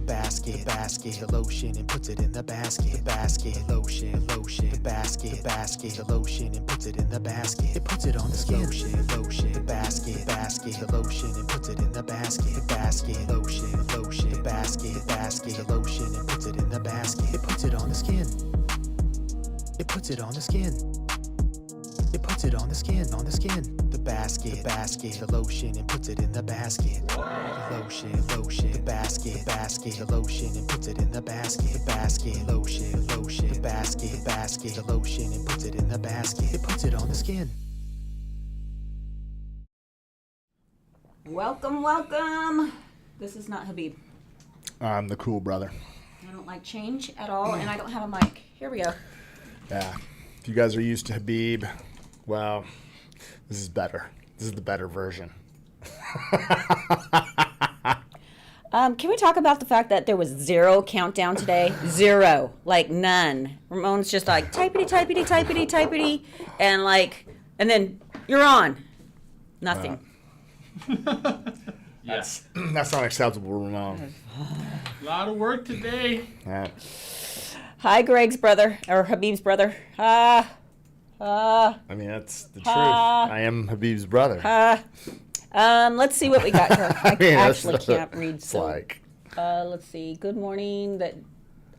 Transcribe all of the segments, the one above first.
basket, the lotion and puts it in the basket, the basket, lotion, the basket, the lotion and puts it in the basket, it puts it on the skin, lotion, the basket, the lotion and puts it in the basket, the basket, lotion, the basket, the lotion and puts it in the basket, it puts it on the skin, it puts it on the skin. It puts it on the skin, The basket, the lotion and puts it in the basket. The lotion, the basket, the lotion and puts it in the basket. The basket, lotion, the basket, the lotion and puts it in the basket. It puts it on the skin. Welcome. This is not Habib. I'm the cool brother. I don't like change at all, and I don't have a mic. Here we go. Yeah. If you guys are used to Habib, well, this is better. This is the better version. Can we talk about the fact that there was 0 countdown today? 0. Like none. Ramon's just like typity, and then you're on. Nothing. Yes. That's not acceptable, Ramon. A lot of work today. Yeah. Hi, Greg's brother, or Habib's brother. I mean, that's the truth. I am Habib's brother. Let's see what we got here. I mean, actually can't read. So, like, let's see. Good morning.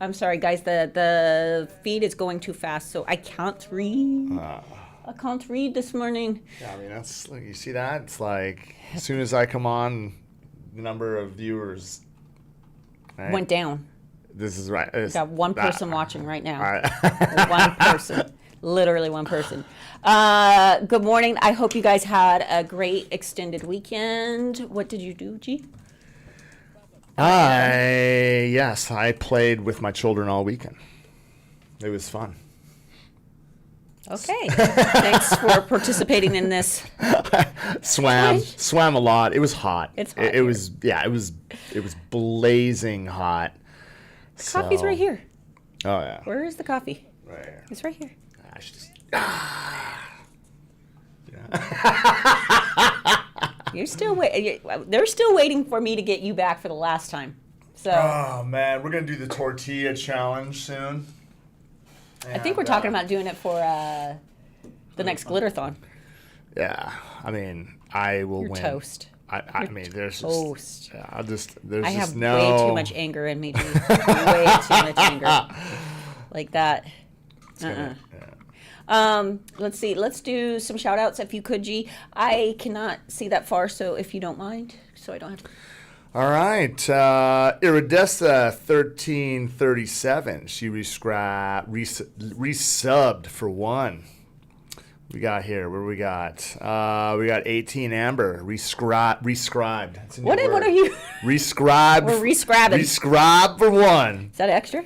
I'm sorry, guys. The feed is going too fast, so I can't read. I can't read this morning. yeah, I mean, that's like, you see that? It's like, as soon as I come on, the number of viewers Went down. This is right. We got one person watching right now. Right. One person. Literally one person. Good morning. I hope you guys had a great extended weekend. What did you do, G? Yes, I played with my children all weekend. It was fun. Okay. Thanks for participating in this. Swam a lot. It was hot. It's hot. It was blazing hot. Coffee's right here. Oh yeah. Where is the coffee? Right here. It's right here. I should just. You're still they're still waiting for me to get you back for the last time. So Oh man, we're gonna do the tortilla challenge soon. I think we're talking about doing it for the next Glitterthon. Yeah, I mean, I will You're win. toast. I mean, there's Toast. just. Yeah, there's I just have no. way too much anger in me, G. Way too much anger. Like that. Yeah. Let's see. Let's do some shout outs if you could, G. I cannot see that far, so if you don't mind, so I don't have to. All right. Iridessa 1337. She resubbed for 1. We got here. What do we got? We got 18 Amber. Rescribed. That's a new What word. are you? Rescribed. We're rescribing. Rescribed for 1. Is that extra?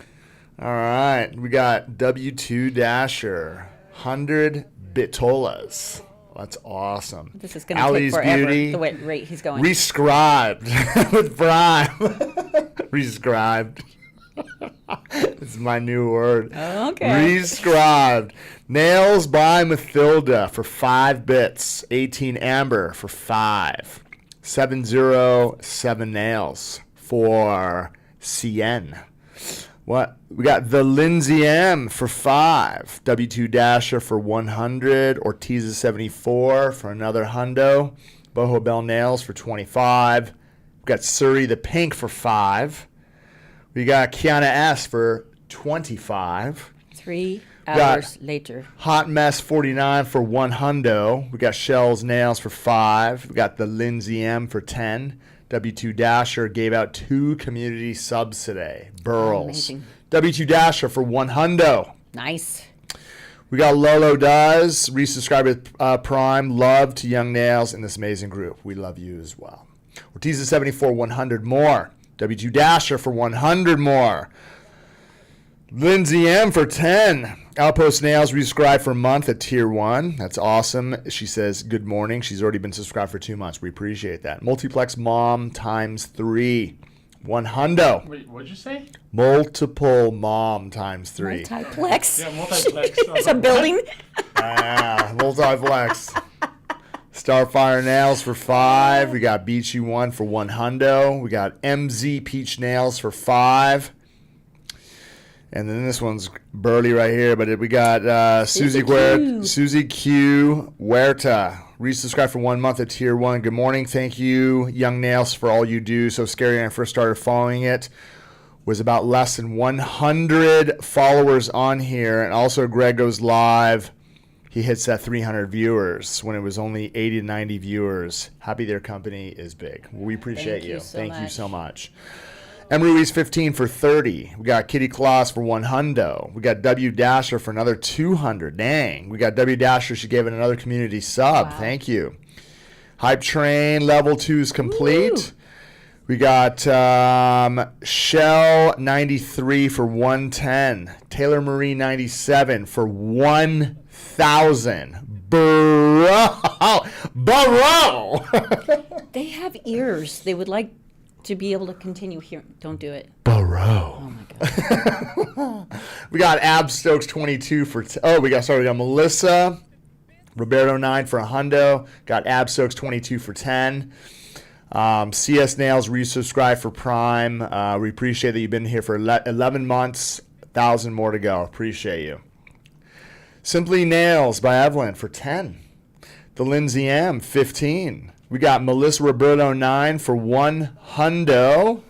All right. We got W2 Dasher. 100 Bitolas. That's awesome. This is going to take forever, the rate he's going. Rescribed with Prime. Rescribed. It's my new word. Okay. Rescribed. Nails by Mathilda for 5 bits. 18 Amber for 5. 707 Nails for CN. What? We got the Lindsay M for 5. W2 Dasher for 100. Ortiza 74 for another hundo. Boho Bell Nails for 25. We got Surrey the Pink for 5. We got Kiana S for 25. 3 hours later. Hot Mess 49 for 1 hundo. We got Shells Nails for 5. We got the Lindsay M for 10. W2 Dasher gave out 2 community subs today. Burls. Amazing. W2 Dasher for 1 hundo. Nice. We got Lolo Does. Resubscribe with Prime. Love to Young Nails in this amazing group. We love you as well. Ortiza 74, 100 more. W2 Dasher for 100 more. Lindsay M for 10. Outpost Nails resubscribed for a month at tier 1. That's awesome. She says, good morning. She's already been subscribed for 2 months. We appreciate that. Multiplex Mom times 3. 1 hundo. Wait, what'd you say? Multiple Mom times 3. Multiplex. Yeah, multiplex. It's a building. Multiplex. Starfire Nails for 5. We got Beachy One for 1 hundo. We got MZ Peach Nails for 5. And then this one's burly right here, but we got Susie Q. Huerta. Resubscribe for 1 month at Tier 1. Good morning. Thank you, Young Nails, for all you do. So scary when I first started following it. Was about less than 100 followers on here. And also Greg goes live. He hits that 300 viewers when it was only 80 to 90 viewers. Happy their company is big. We appreciate you. Thank you so much. M. Ruiz 15 for 30. We got Kitty Claus for 1 hundo. We got W Dasher for another 200. Dang. We got W Dasher. She gave it another community sub. Wow. Thank you. Hype Train level 2 is complete. Woo. We got Shell 93 for 110. Taylor Marie 97 for 1,000. Bro. They have ears. They would like to be able to continue hearing. Don't do it. Burrow. Oh my God. We got Ab Stokes 22 for. We got Melissa Roberto 9 for 1 hundo. Got Ab Stokes 22 for 10. CS Nails resubscribe for Prime. We appreciate that you've been here for 11 months. 1,000 more to go. Appreciate you. Simply Nails by Evelyn for 10. The Lindsay M 15. We got Melissa Roberto 9 for 1 hundo.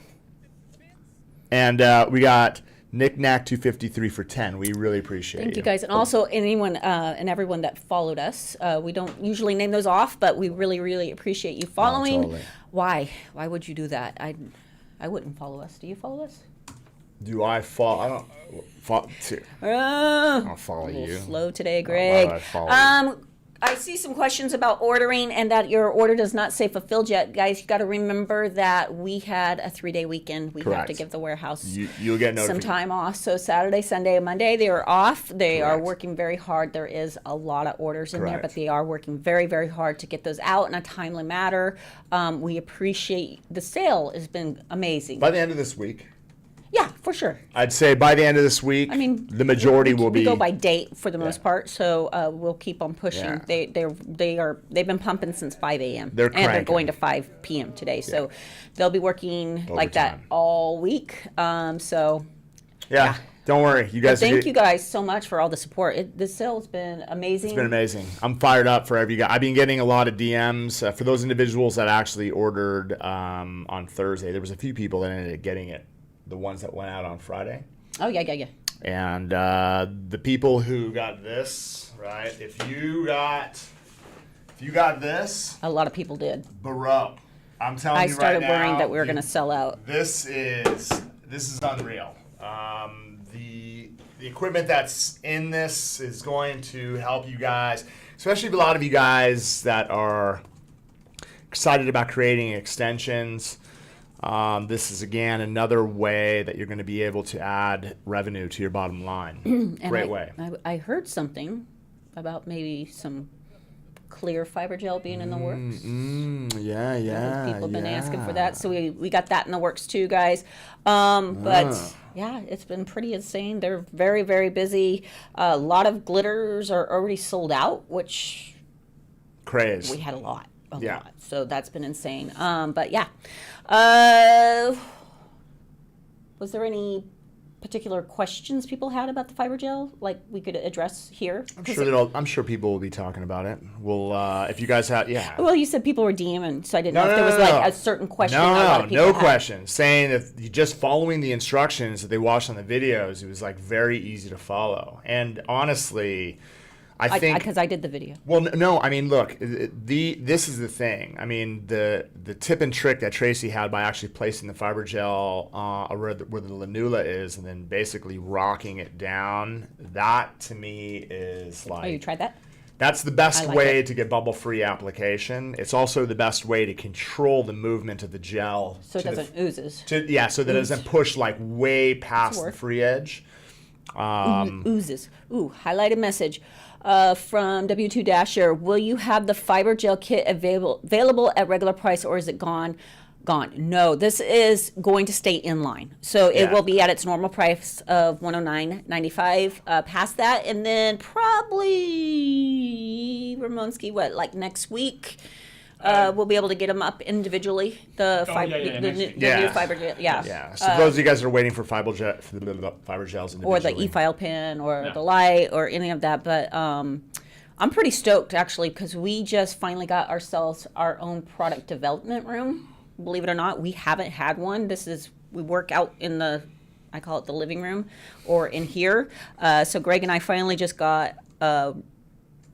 And we got Nick Knack 253 for 10. We really appreciate Thank you guys. And also anyone and everyone that followed us. We don't usually name those off, but we really, really appreciate you following. Totally. Why? Why would you do that? I wouldn't follow us. Do you follow us? Do I follow? I don't follow. I don't follow you. Slow today, Greg. Why would I follow you? I see some questions about ordering and that your order does not say fulfilled yet. Guys, you got to remember that we had a 3-day weekend. We have to give the warehouse you'll get some time off. So Saturday, Sunday, and Monday, they are off. They are working very hard. There is a lot of orders in there, but they are working very, very hard to get those out in a timely manner. We appreciate the sale. Has been amazing. By the end of this week. Yeah, for sure. I'd say by the end of this week, I mean, the majority will be. We go by date for the most part, so we'll keep on pushing. Yeah. They've been pumping since 5 a.m. They're cranking. And they're going to 5 p.m. today, so they'll be working like that all week. Yeah. Don't worry, you guys. Thank you guys so much for all the support. This sale's been amazing. It's been amazing. I'm fired up for every guy. I've been getting a lot of DMs for those individuals that actually ordered on Thursday. There was a few people that ended up getting it. The ones that went out on Friday. Oh, yeah. And the people who got this, right? If you got this. A lot of people did. Bro, I'm telling you right now. I started worrying that we were going to sell out. This is unreal. The equipment that's in this is going to help you guys, especially a lot of you guys that are excited about creating extensions. This is, again, another way that you're going to be able to add revenue to your bottom line. Great way. I heard something about maybe some clear fiber gel being in the works. Yeah. People have been asking for that, so we got that in the works too, guys. But yeah, it's been pretty insane. They're very, very busy. A lot of glitters are already sold out, which craze. We had a lot. Yeah. So that's been insane. But yeah. Was there any particular questions people had about the fiber gel, like we could address here? I'm sure people will be talking about it. Well, if you guys have, Well, you said people were DMing, so I didn't know if there was like a certain question. No question. Saying that just following the instructions that they watched on the videos, it was like very easy to follow. And honestly, I think because I did the video. Well, no, I mean, look, this is the thing. I mean, the tip and trick that Tracy had by actually placing the fiber gel where the lanula is, and then basically rocking it down. That to me is like. Oh, you tried that? That's the best way to get bubble-free application. It's also the best way to control the movement of the gel. So it doesn't oozes. So that it doesn't push like way past the free edge. Oozes. Ooh, highlighted message. From W2 Dasher, will you have the fiber gel kit available at regular price, or is it gone? gone. No, this is going to stay in line. So it will be at its normal price of $109.95. Past that, and then probably Ramonski, like next week, we'll be able to get them up individually. The new fiber gel. Yeah. So those of you guys that are waiting for fiber gels individually. Or the e-file pen or the light or any of that. But I'm pretty stoked, actually, because we just finally got ourselves our own product development room. Believe it or not, we haven't had one. We work out in I call it the living room, or in here. So Greg and I finally just got a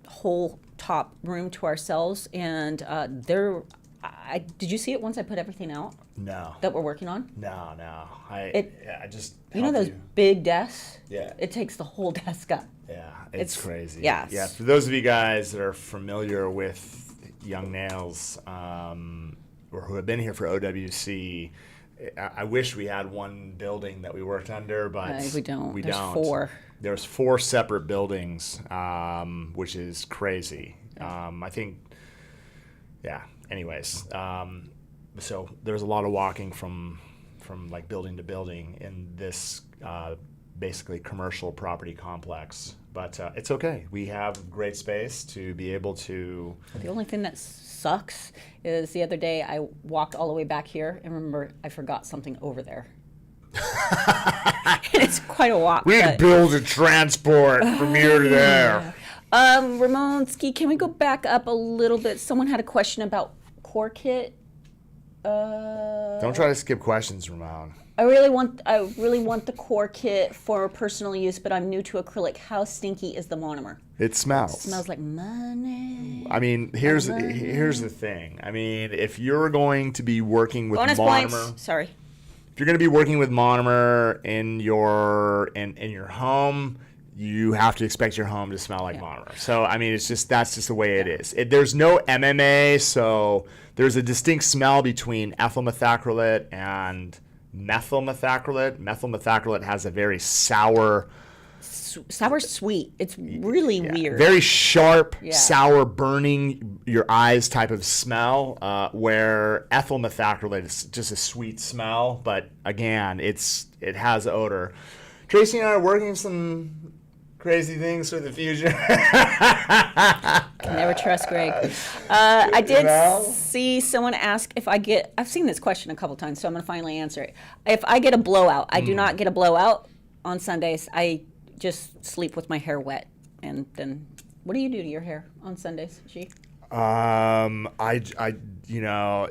whole top room to ourselves, and did you see it once I put everything out? No. That we're working on? No. I just those big desks? Yeah. It takes the whole desk up. Yeah, it's crazy. Yeah. Yeah. For those of you guys that are familiar with Young Nails, or who have been here for OWC, I wish we had one building that we worked under, but we don't. We There's don't. 4. There's 4 separate buildings, which is crazy. I think, anyways. So there's a lot of walking from like building to building in this basically commercial property complex. But it's okay. We have great space to be able to. The only thing that sucks is the other day I walked all the way back here and remember I forgot something over there. It's quite a walk. We had to build a transport from here to there. Ramonski, can we go back up a little bit? Someone had a question about core kit. Don't try to skip questions, Ramon. I really want the core kit for personal use, but I'm new to acrylic. How stinky is the monomer? It smells. It smells like money. I mean, here's the thing. I mean, if you're going to be working with bonus monomer, points. Sorry. If you're going to be working with monomer in your home, you have to expect your home to smell like monomer. So I mean, that's just the way it is. There's no MMA, so there's a distinct smell between ethyl methacrylate and methyl methacrylate. Methyl methacrylate has a very sour sweet. It's really weird. Very sharp, sour, burning your eyes type of smell, where ethyl methacrylate is just a sweet smell. But again, it has odor. Tracy and I are working some crazy things for the future. Can never trust Greg. I did see someone ask if I've seen this question a couple times, so I'm going to finally answer it. If I get a blowout, I do not get a blowout on Sundays. I just sleep with my hair wet. And then, what do you do to your hair on Sundays, G?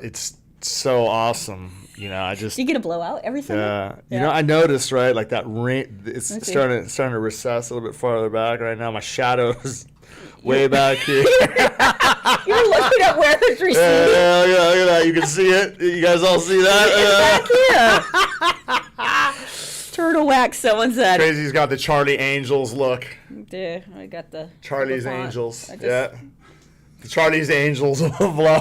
It's so awesome. I just. Do you get a blowout every Sunday? Yeah. I noticed, right, like that ring, it's starting to recess a little bit farther back right now. My shadow's way back here. You're looking at where it's receding. Yeah, look at that. You can see it. You guys all see that? It's back here. Turtle wax, someone said. Crazy's got the Charlie Angels look. Yeah, I got the Charlie's Angels. The Charlie's Angels will blow.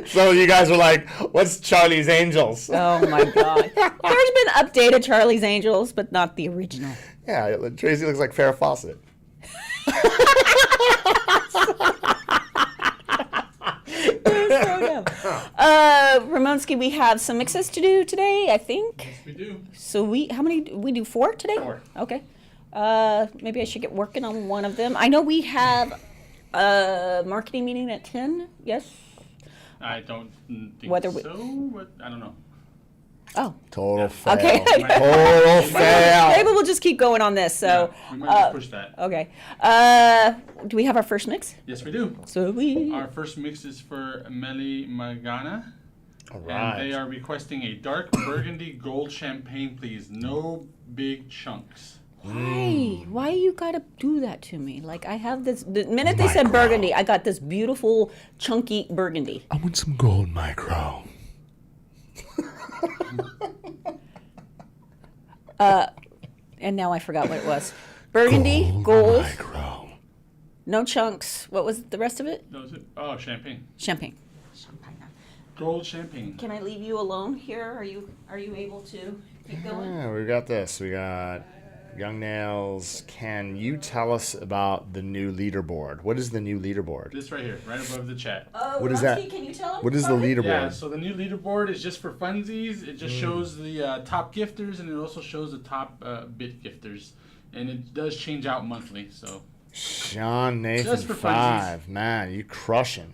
So you guys are like, what's Charlie's Angels? Oh my God. There's been updated Charlie's Angels, but not the original. Yeah, Tracy looks like Farrah Fawcett. Ramonski, we have some mixes to do today, I think. Yes, we do. So how many? We do 4 today? 4. Okay. Maybe I should get working on one of them. I know we have a marketing meeting at 10. Yes. I don't think so. But I don't know. Oh. Total fail. Okay. Total fail. Maybe we'll just keep going on this. So. We might just push that. Okay. Do we have our first mix? Yes, we do. So Our first mix is for Meli Magana. All right. And they are requesting a dark burgundy gold champagne, please. No big chunks. Why you gotta do that to me? Like, I have this, the minute they said burgundy, I got this beautiful chunky burgundy. I want some gold micro. And now I forgot what it was. Burgundy, gold, micro. no chunks. What was the rest of it? No, is it? Oh, champagne. Champagne. Gold champagne. Can I leave you alone here? Are you able to keep going? Yeah, we got this. We got Young Nails, can you tell us about the new leaderboard? What is the new leaderboard? This right here, right above the chat. Oh, What is Rusty, that? can you tell him? What is the leaderboard? Yeah, so the new leaderboard is just for funsies. It just shows the top gifters, and it also shows the top bit gifters. And it does change out monthly, so. Sean Nathan Just for 5, funsies. man, you crushing.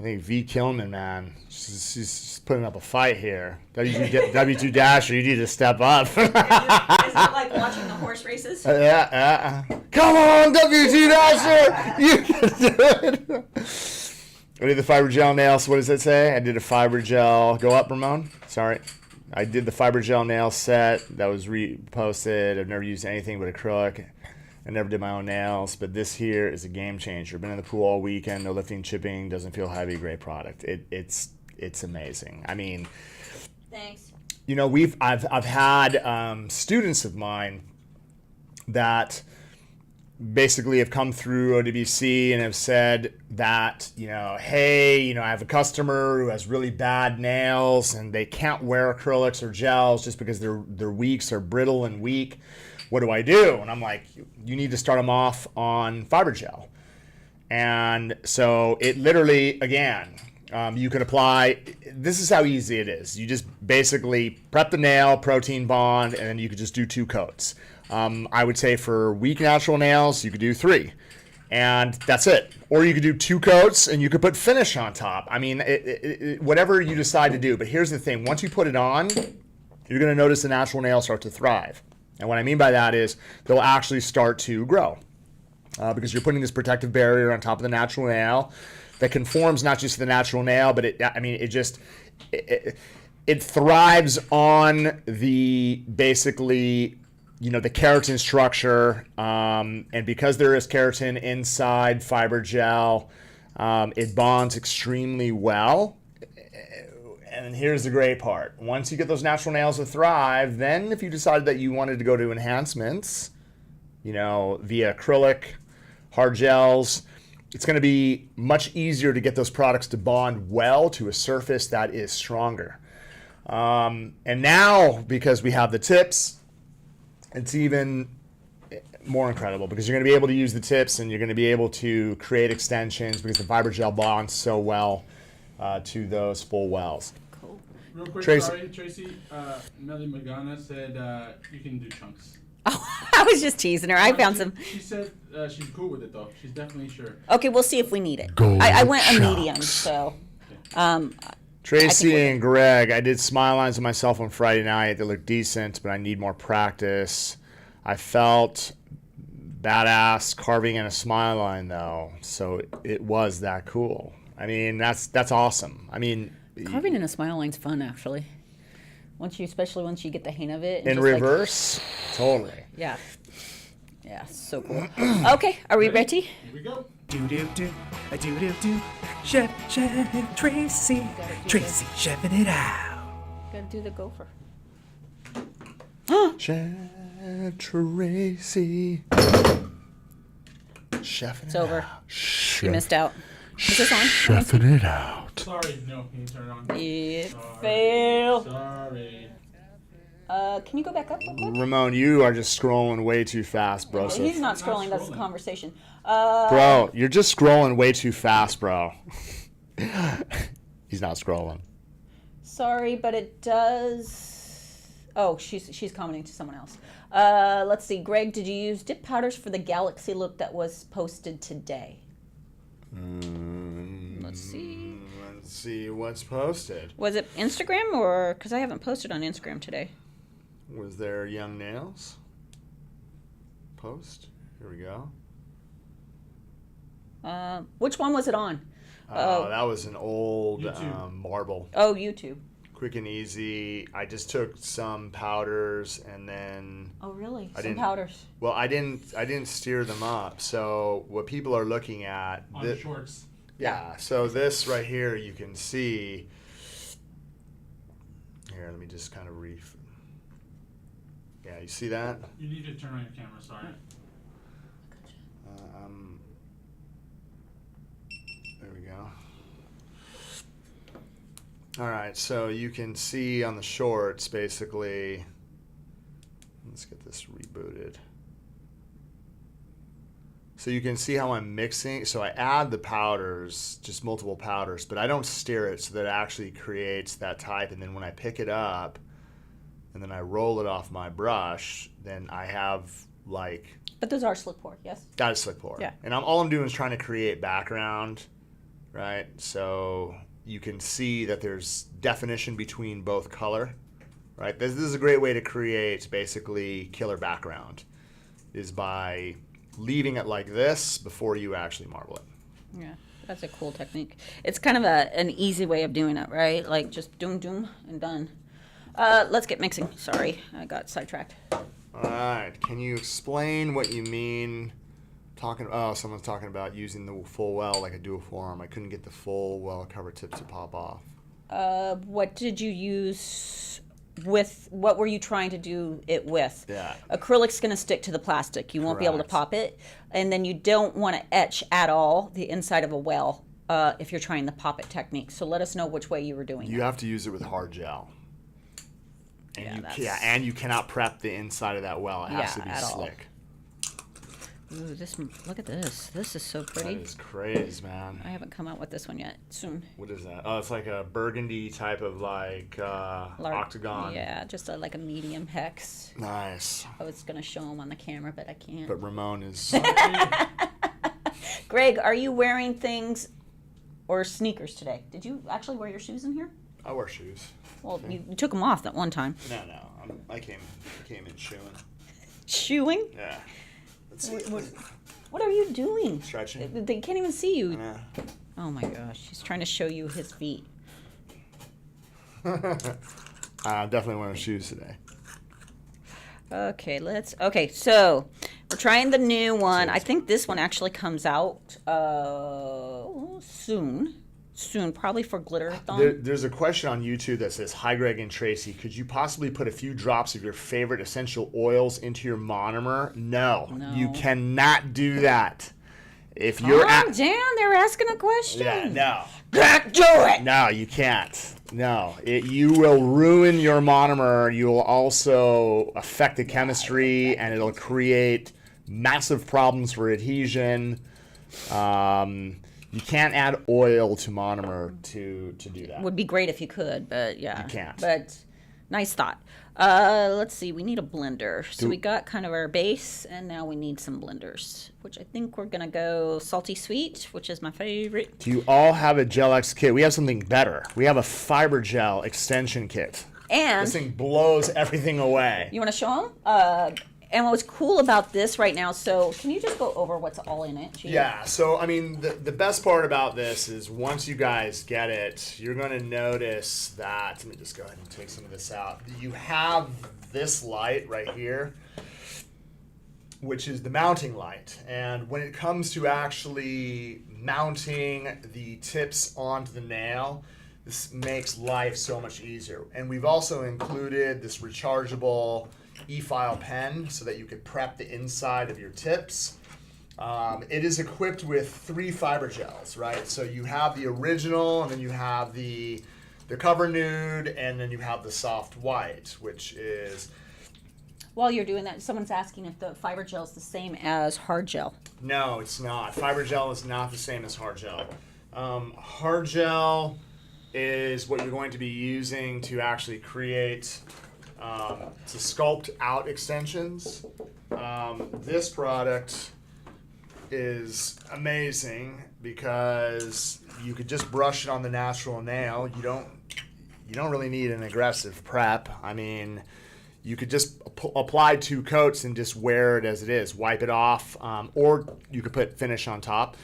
I think V Kilman, man, she's putting up a fight here. W2 Dasher, you need to step up. Is it like watching the horse races? Yeah. Come on, W2 Dasher, you can do it. I did the fiber gel nails. What does it say? I did a fiber gel. Go up, Ramon. Sorry. I did the fiber gel nail set that was reposted. I've never used anything but acrylic. I never did my own nails, but this here is a game changer. Been in the pool all weekend, no lifting, chipping, doesn't feel heavy, great product. It's amazing. I mean, Thanks. you know, I've had students of mine that basically have come through OWC and have said that, you know, hey, you know, I have a customer who has really bad nails and they can't wear acrylics or gels just because their weeks are brittle and weak. What do I do? And I'm like, you need to start them off on fiber gel. And so it literally, again, you can apply, this is how easy it is. You just basically prep the nail, protein bond, and then you could just do 2 coats. I would say for weak natural nails, you could do 3. And that's it. Or you could do 2 coats and you could put finish on top. I mean, whatever you decide to do. But here's the thing. Once you put it on, you're going to notice the natural nails start to thrive. And what I mean by that is they'll actually start to grow because you're putting this protective barrier on top of the natural nail that conforms not just to the natural nail, but it thrives on the basically, you know, the keratin structure. And because there is keratin inside fiber gel, it bonds extremely well. And here's the great part. Once you get those natural nails to thrive, then if you decided that you wanted to go to enhancements, you know, via acrylic, hard gels, it's going to be much easier to get those products to bond well to a surface that is stronger. And now, because we have the tips, it's even more incredible because you're going to be able to use the tips and you're going to be able to create extensions because the fiber gel bonds so well to those full wells. Cool. Real quick, Tracy. Tracy, Melly Magana said you can do chunks. Oh, I was just teasing her. I found some. She said she's cool with it, though. She's definitely sure. Okay, we'll see if we need it. I went a medium, so. Tracy and Greg, I did smile lines on myself on Friday night. They look decent, but I need more practice. I felt badass carving in a smile line, though, so it was that cool. I mean, that's awesome. I mean, Carving in a smile line's fun, actually. Especially once you get the hang of it. And in just, reverse, totally. Yeah, so cool. Okay, are we ready? Here we go. Do-do-do, a do-do-do. Chef Tracy, Tracy chefing it out. Gotta do the gopher. Chef Tracy. Chefing It's it over. out. You missed out. Is this on? Chefing it out. Sorry, no, you turn it on. It Sorry. failed. Sorry. Can you go back up real quick? Ramon, you are just scrolling way too fast, bro. So He's not Not scrolling, that's the scrolling. conversation. bro, you're just scrolling way too fast, bro. He's not scrolling. Sorry, but it does. Oh, she's commenting to someone else. Let's see. Greg, did you use dip powders for the Galaxy look that was posted today? Let's see. Let's see what's posted. Was it Instagram or? Because I haven't posted on Instagram today. Was there Young Nails post? Here we go. Which one was it on? That was an old YouTube. marble. Oh, YouTube. Quick and easy. I just took some powders and then. Oh, really? I Some didn't- powders. Well, I didn't steer them up. So what people are looking at. On shorts. Yeah. So this right here, you can see. Here, let me just kind of Yeah, you see that? You need to turn on your camera, sorry. There we go. All right, so you can see on the shorts basically Let's get this rebooted. So you can see how I'm mixing. So I add the powders, just multiple powders, but I don't stir it so that it actually creates that type. And then when I pick it up and then I roll it off my brush, then I have like... But those are slick pour, yes? That is slick pour. Yeah. And all I'm doing is trying to create background, right? So you can see that there's definition between both color, right? This is a great way to create basically killer background, is by leaving it like this before you actually marble it. Yeah, that's a cool technique. It's kind of an easy way of doing it, right? Like just doom, doom, and done. Let's get mixing. Sorry, I got sidetracked. All right. Can you explain what you mean someone's talking about using the full well like a dual forearm. I couldn't get the full well cover tips to pop off. What did you use what were you trying to do it with? Yeah. Acrylic's going to stick to the plastic. You won't be able to pop it. And then you don't want to etch at all the inside of a well if you're trying the pop it technique. So let us know which way you were doing You that. have to use it with hard gel. And Yeah, and you cannot prep the inside of that well. It has to be at all. slick. Ooh, look at this. This is so pretty. That is crazy, man. I haven't come out with this one yet. Soon. What is that? Oh, it's like a burgundy type of like octagon. Yeah, just like a medium hex. Nice. I was going to show them on the camera, but I can't. But Ramon is... Greg, are you wearing things or sneakers today? Did you actually wear your shoes in here? I wear shoes. Well, you took them off that one time. No. I came in shoeing. Shoeing? Yeah. Let's see. What are you doing? Stretching. They can't even see you. Yeah. Oh my gosh, he's trying to show you his feet. I'm definitely wearing shoes today. Okay, so we're trying the new one. I think this one actually comes out soon, probably for Glitter-a-thon. There's a question on YouTube that says, "Hi Greg and Tracy, could you possibly put a few drops of your favorite essential oils into your monomer?" No. You cannot do that. If you're Calm down, they're asking a question. Yeah, no. Can't do it. No, you can't. No, you will ruin your monomer. You will also affect the chemistry, and it'll create massive problems for adhesion. You can't add oil to monomer to do that. Would be great if you could, but yeah. You can't. But nice thought. Let's see. We need a blender. So we got kind of our base, and now we need some blenders, which I think we're going to go salty sweet, which is my favorite. Do you all have a Gel X kit? We have something better. We have a fiber gel extension kit. And this thing blows everything away. You want to show them? And what's cool about this right now, so can you just go over what's all in it? Gee? Yeah, so I mean, the best part about this is once you guys get it, you're going to notice that, let me just go ahead and take some of this out. You have this light right here, which is the mounting light. And when it comes to actually mounting the tips onto the nail, this makes life so much easier. And we've also included this rechargeable e-file pen so that you could prep the inside of your tips. It is equipped with 3 fiber gels, right? So you have the original, and then you have the cover nude, and then you have the soft white, which is... While you're doing that, someone's asking if the fiber gel is the same as hard gel. No, it's not. Fiber gel is not the same as hard gel. Hard gel is what you're going to be using to actually create... to sculpt out extensions. This product is amazing because you could just brush it on the natural nail. You don't really need an aggressive prep. I mean, you could just apply 2 coats and just wear it as it is. Wipe it off, or you could put finish on top,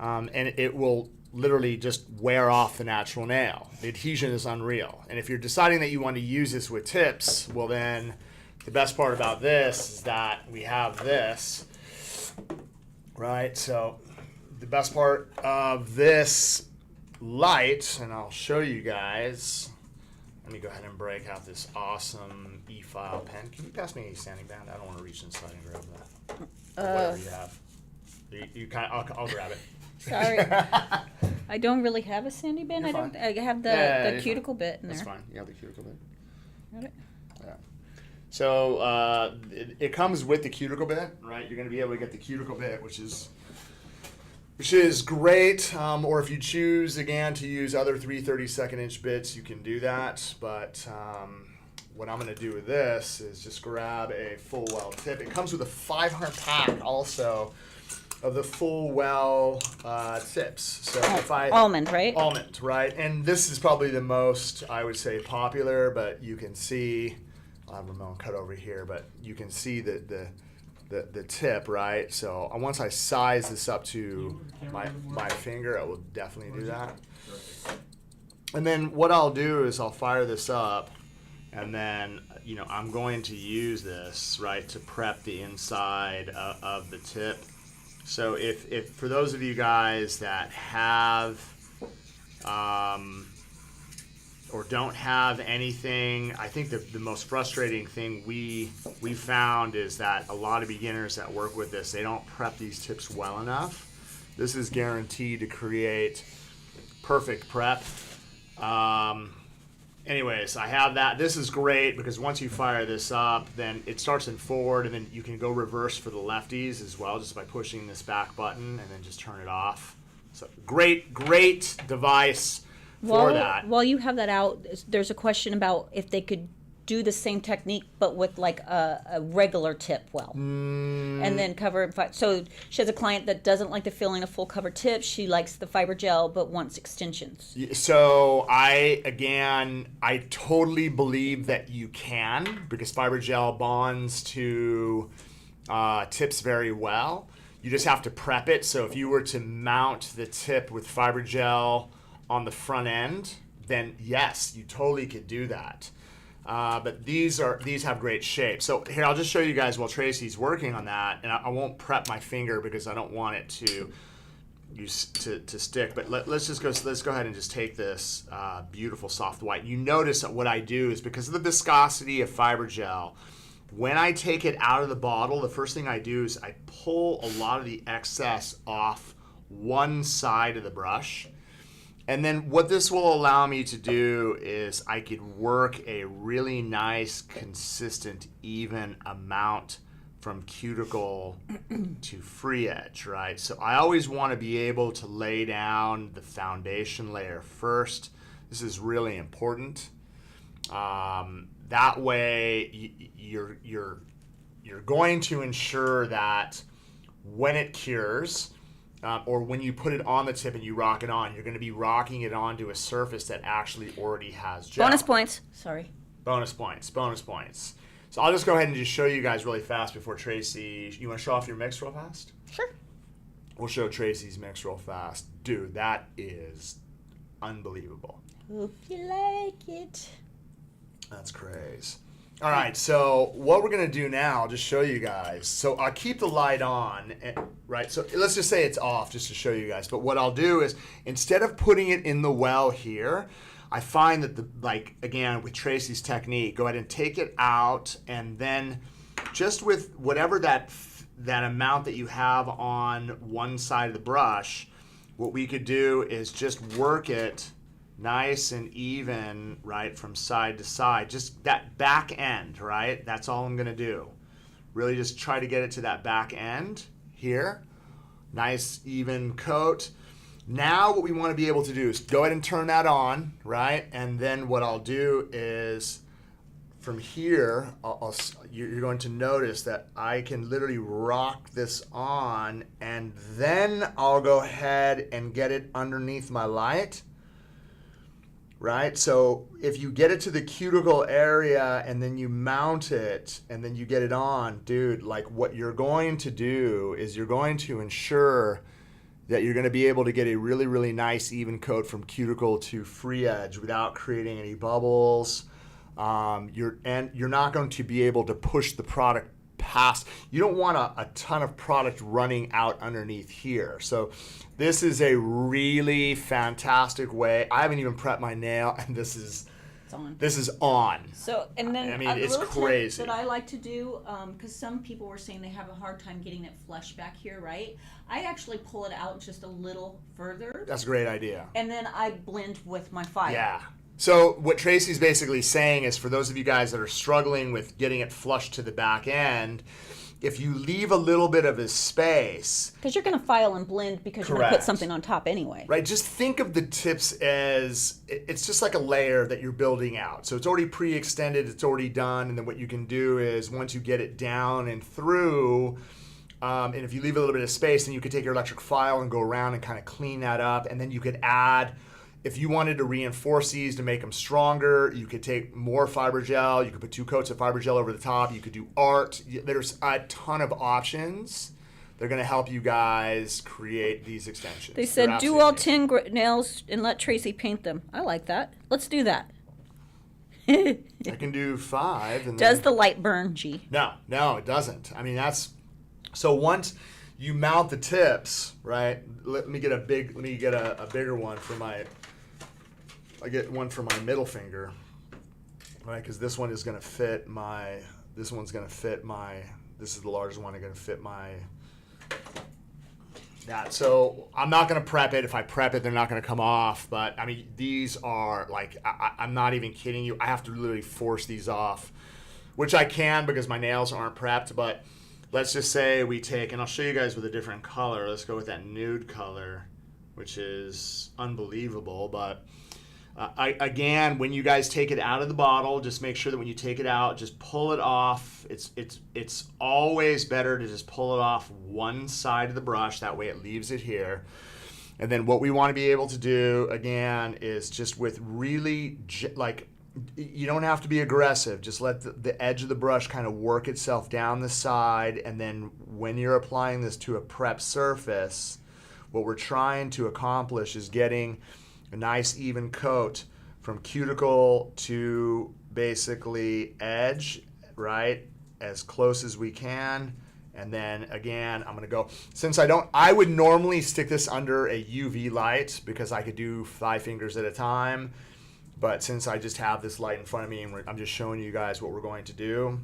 and it will literally just wear off the natural nail. The adhesion is unreal. And if you're deciding that you want to use this with tips, well then the best part about this is that we have this, right? So the best part of this light, and I'll show you guys, let me go ahead and break out this awesome e-file pen. Can you pass me a sanding band? I don't want to reach inside and grab that. Or whatever you have. You kind of, I'll grab it. Sorry. I don't really have a sandy band. You're fine. I have the cuticle bit in there. That's fine. You have the cuticle bit. Got it. Yeah. So it comes with the cuticle bit, right? You're going to be able to get the cuticle bit, which is great. Or if you choose, again, to use other 3/32 inch bits, you can do that. But what I'm going to do with this is just grab a full well tip. It comes with a 500 pack also of the full well tips. So if I almond, right? Almond, right? And this is probably the most, I would say, popular, but you can see, I'll have Ramon cut over here, but you can see the tip, right? So once I size this up to my finger, I will definitely do that. And then what I'll do is I'll fire this up, and then I'm going to use this, right, to prep the inside of the tip. So if for those of you guys that have or don't have anything, I think the most frustrating thing we found is that a lot of beginners that work with this, they don't prep these tips well enough. This is guaranteed to create perfect prep. Anyways, I have that. This is great because once you fire this up, then it starts in forward, and then you can go reverse for the lefties as well, just by pushing this back button and then just turn it off. So great device for that. While you have that out, there's a question about if they could do the same technique but with like a regular tip well, and then cover it. So she has a client that doesn't like the feeling of full cover tips. She likes the fiber gel but wants extensions. So I totally believe that you can, because fiber gel bonds to tips very well. You just have to prep it. So if you were to mount the tip with fiber gel on the front end, then yes, you totally could do that. But these have great shape. So here, I'll just show you guys while Tracy's working on that, and I won't prep my finger because I don't want it to stick. But let's go ahead and just take this beautiful soft white. You notice that what I do is, because of the viscosity of fiber gel, when I take it out of the bottle, the first thing I do is I pull a lot of the excess off one side of the brush. And then what this will allow me to do is I could work a really nice, consistent, even amount from cuticle to free edge, right? So I always want to be able to lay down the foundation layer first. This is really important. That way you're going to ensure that when it cures, or when you put it on the tip and you rock it on, you're going to be rocking it onto a surface that actually already has gel. Bonus points. Sorry. Bonus points. So I'll just go ahead and just show you guys really fast before Tracy. You want to show off your mix real fast? Sure. We'll show Tracy's mix real fast. Dude, that is unbelievable. Hope you like it. That's crazy. All right, so what we're going to do now, I'll just show you guys. So I'll keep the light on, right? So let's just say it's off just to show you guys. But what I'll do is, instead of putting it in the well here, I find that again, with Tracy's technique, go ahead and take it out, and then just with whatever that amount that you have on one side of the brush, what we could do is just work it nice and even, right, from side to side. Just that back end, right? That's all I'm going to do. Really just try to get it to that back end here. Nice, even coat. Now what we want to be able to do is go ahead and turn that on, right? And then what I'll do is from here, you're going to notice that I can literally rock this on, and then I'll go ahead and get it underneath my light. Right? So if you get it to the cuticle area and then you mount it and then you get it on, dude, like what you're going to do is you're going to ensure that you're going to be able to get a really, really nice even coat from cuticle to free edge without creating any bubbles. You're not going to be able to push the product past. You don't want a ton of product running out underneath here. So this is a really fantastic way. I haven't even prepped my nail, and this is on. So, and then I mean, a it's little crazy. tip that I like to do, because some people were saying they have a hard time getting it flush back here, right? I actually pull it out just a little further. That's a great idea. And then I blend with my fire. Yeah. So what Tracy's basically saying is, for those of you guys that are struggling with getting it flush to the back end, if you leave a little bit of a space, Because you're going to file and blend because you're going to Correct. put something on top anyway. right, just think of the tips as it's just like a layer that you're building out. So it's already pre-extended, it's already done, and then what you can do is once you get it down and through, and if you leave a little bit of space, then you could take your electric file and go around and kind of clean that up, and then you could add, if you wanted to reinforce these to make them stronger, you could take more fiber gel. You could put 2 coats of fiber gel over the top. You could do art. There's a ton of options. They're going to help you guys create these extensions. They said They're do all absolutely 10 nails and let Tracy paint them. I like that. Let's do that. amazing. I can do 5. And Does then, the light burn, G? No, it doesn't. I mean, that's so once you mount the tips, right? Let me get a bigger one for my. I get one for my middle finger, right? Because this one is going to fit my. This one's going to fit my. This is the largest one. I'm going to fit my. That. So I'm not going to prep it. If I prep it, they're not going to come off. But I mean, these are like I'm not even kidding you. I have to literally force these off, which I can because my nails aren't prepped. But let's just say we take, and I'll show you guys with a different color. Let's go with that nude color, which is unbelievable, but. Again, when you guys take it out of the bottle, just make sure that when you take it out, just pull it off. It's always better to just pull it off one side of the brush. That way it leaves it here. And then what we want to be able to do, again, is just with really, you don't have to be aggressive. Just let the edge of the brush kind of work itself down the side. And then when you're applying this to a prep surface, what we're trying to accomplish is getting a nice even coat from cuticle to basically edge, right? As close as we can. And then again, I'm gonna go, since I would normally stick this under a UV light because I could do 5 fingers at a time. But since I just have this light in front of me and I'm just showing you guys what we're going to do,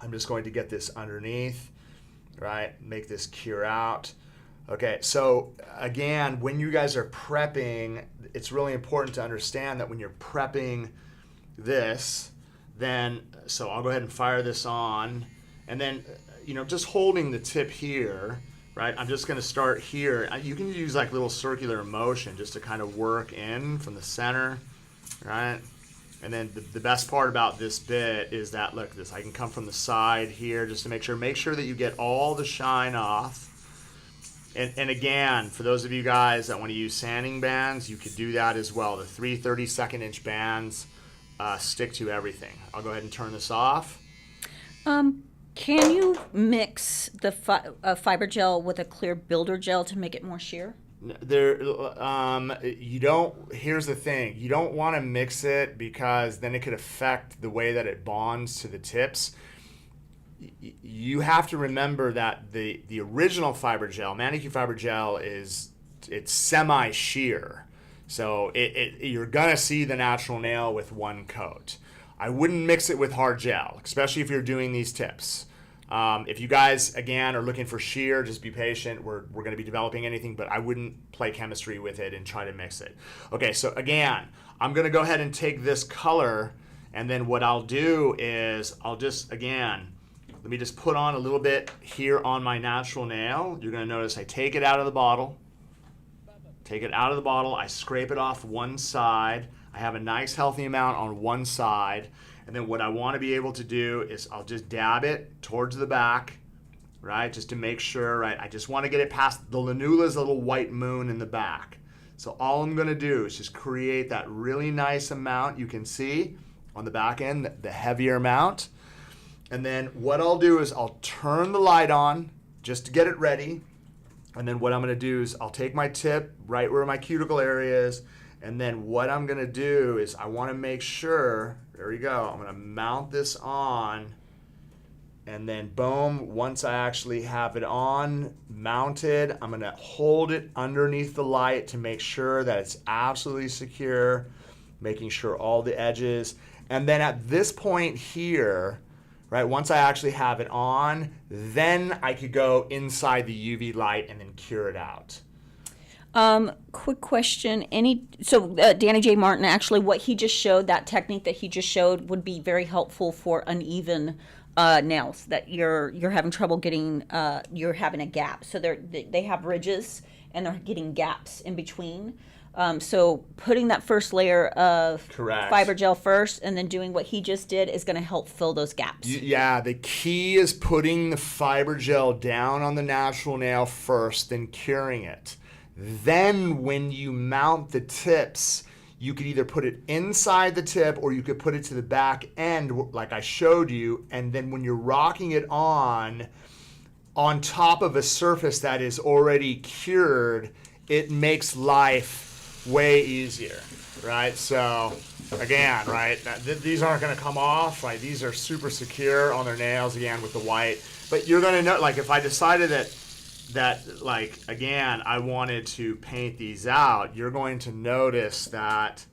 I'm just going to get this underneath, right? Make this cure out. Okay, so again, when you guys are prepping, it's really important to understand that when you're prepping this, then, so I'll go ahead and fire this on, and then, just holding the tip here, right? I'm just gonna start here. You can use like little circular motion just to kind of work in from the center, right? And then the best part about this bit is that, look, I can come from the side here just to make sure that you get all the shine off. And again, for those of you guys that want to use sanding bands, you could do that as well. The 3 32nd-inch bands stick to everything. I'll go ahead and turn this off. Can you mix the fiber gel with a clear builder gel to make it more sheer? You don't. Here's the thing: you don't want to mix it because then it could affect the way that it bonds to the tips. You have to remember that the original fiber gel, manicure fiber gel, it's semi-sheer. So you're gonna see the natural nail with one coat. I wouldn't mix it with hard gel, especially if you're doing these tips. If you guys, again, are looking for sheer, just be patient. We're going to be developing anything, but I wouldn't play chemistry with it and try to mix it. Okay, so again, I'm going to go ahead and take this color, and then what I'll do is I'll just, again, let me just put on a little bit here on my natural nail. You're going to notice I take it out of the bottle. I scrape it off one side. I have a nice healthy amount on one side. And then what I want to be able to do is I'll just dab it towards the back, right? Just to make sure, right? I just want to get it past the lanula's little white moon in the back. So all I'm going to do is just create that really nice amount you can see on the back end, the heavier amount. And then what I'll do is I'll turn the light on just to get it ready. And then what I'm going to do is I'll take my tip right where my cuticle area is. And then what I'm going to do is I want to make sure, there we go, I'm going to mount this on. And then boom, once I actually have it on, mounted, I'm going to hold it underneath the light to make sure that it's absolutely secure, making sure all the edges. And then at this point here, right, once I actually have it on, then I could go inside the UV light and then cure it out. Quick question. Danny J. Martin, actually, what he just showed, that technique that he just showed, would be very helpful for uneven nails that you're having trouble getting. You're having a gap, so they have ridges and they're getting gaps in between. So putting that first layer of fiber gel first and then doing what he just did is going to help fill those gaps. Yeah, the key is putting the fiber gel down on the natural nail first, then curing it. Then when you mount the tips, you could either put it inside the tip or you could put it to the back end like I showed you, and then when you're rocking it on top of a surface that is already cured, it makes life way easier, right? So again, right, these aren't going to come off, right? These are super secure on their nails, again, with the white. But you're going to know, like, if I decided that like, again, I wanted to paint these out, you're going to notice that,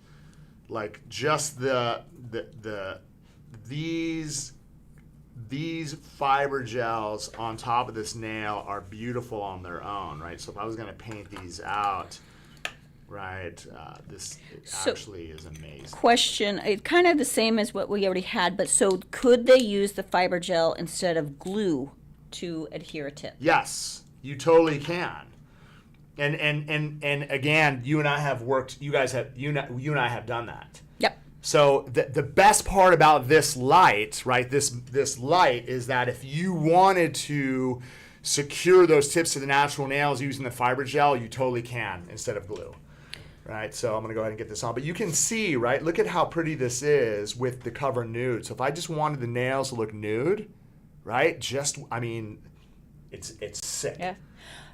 like, just these fiber gels on top of this nail are beautiful on their own, right? So if I was going to paint these out, right, this actually is amazing. Question, it's kind of the same as what we already had, but so could they use the fiber gel instead of glue to adhere a tip? Yes, you totally can. And again, you and I have worked, you and I have done that. Yep. So the best part about this light, right, this light is that if you wanted to secure those tips to the natural nails using the fiber gel, you totally can instead of glue. Right, so I'm going to go ahead and get this on. But you can see, right, look at how pretty this is with the cover nude. So if I just wanted the nails to look nude, right, it's sick. Yeah.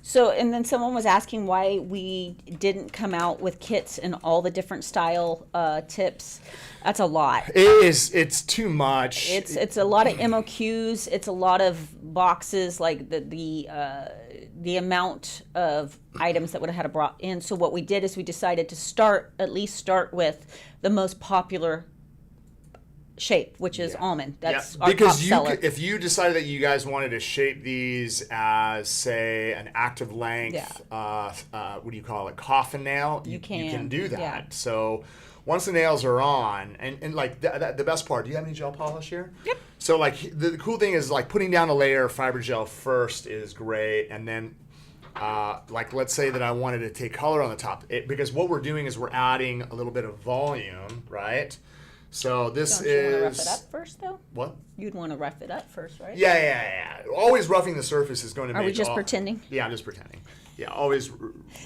So, and then someone was asking why we didn't come out with kits in all the different style tips. That's a lot. It's too much. It's a lot of MOQs. It's a lot of boxes, like the amount of items that would have had to brought in. So what we did is we decided to at least start with the most popular shape, which is almond. That's our top seller. If you decided that you guys wanted to shape these as, say, an active length, what do you call it, coffin nail, you can do that. Yeah. So once the nails are on, and like the best part, do you have any gel polish here? Yep. So like the cool thing is, like, putting down a layer of fiber gel first is great, and then like, let's say that I wanted to take color on the top, because what we're doing is we're adding a little bit of volume, right? So this Don't you want to rough it up first, though? What? You'd want to rough it up first, right? Yeah. Always roughing the surface is going to make. Are we just pretending? Yeah, I'm just pretending. Yeah, always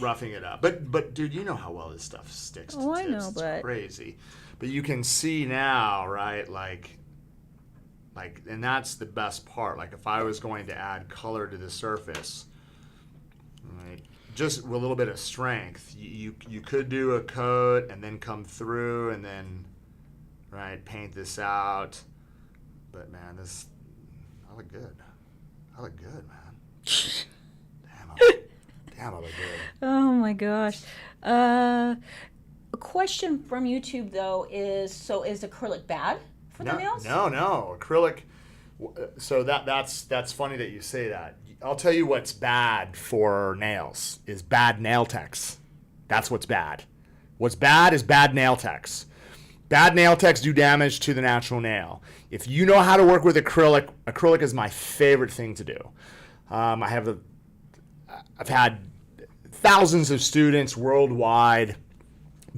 roughing it up. But dude, you know how well this stuff sticks to tips. I know, but it's crazy. But you can see now, right? Like, and that's the best part. Like, if I was going to add color to the surface, right, just with a little bit of strength, you could do a coat and then come through and then, right, paint this out. But man, I look good. I look good, man. Damn, I look good. Oh my gosh. A question from YouTube though is acrylic bad for the nails? No. Acrylic. So that's funny that you say that. I'll tell you what's bad for nails is bad nail techs. That's what's bad. What's bad is bad nail techs. Bad nail techs do damage to the natural nail. If you know how to work with acrylic is my favorite thing to do. I've had thousands of students worldwide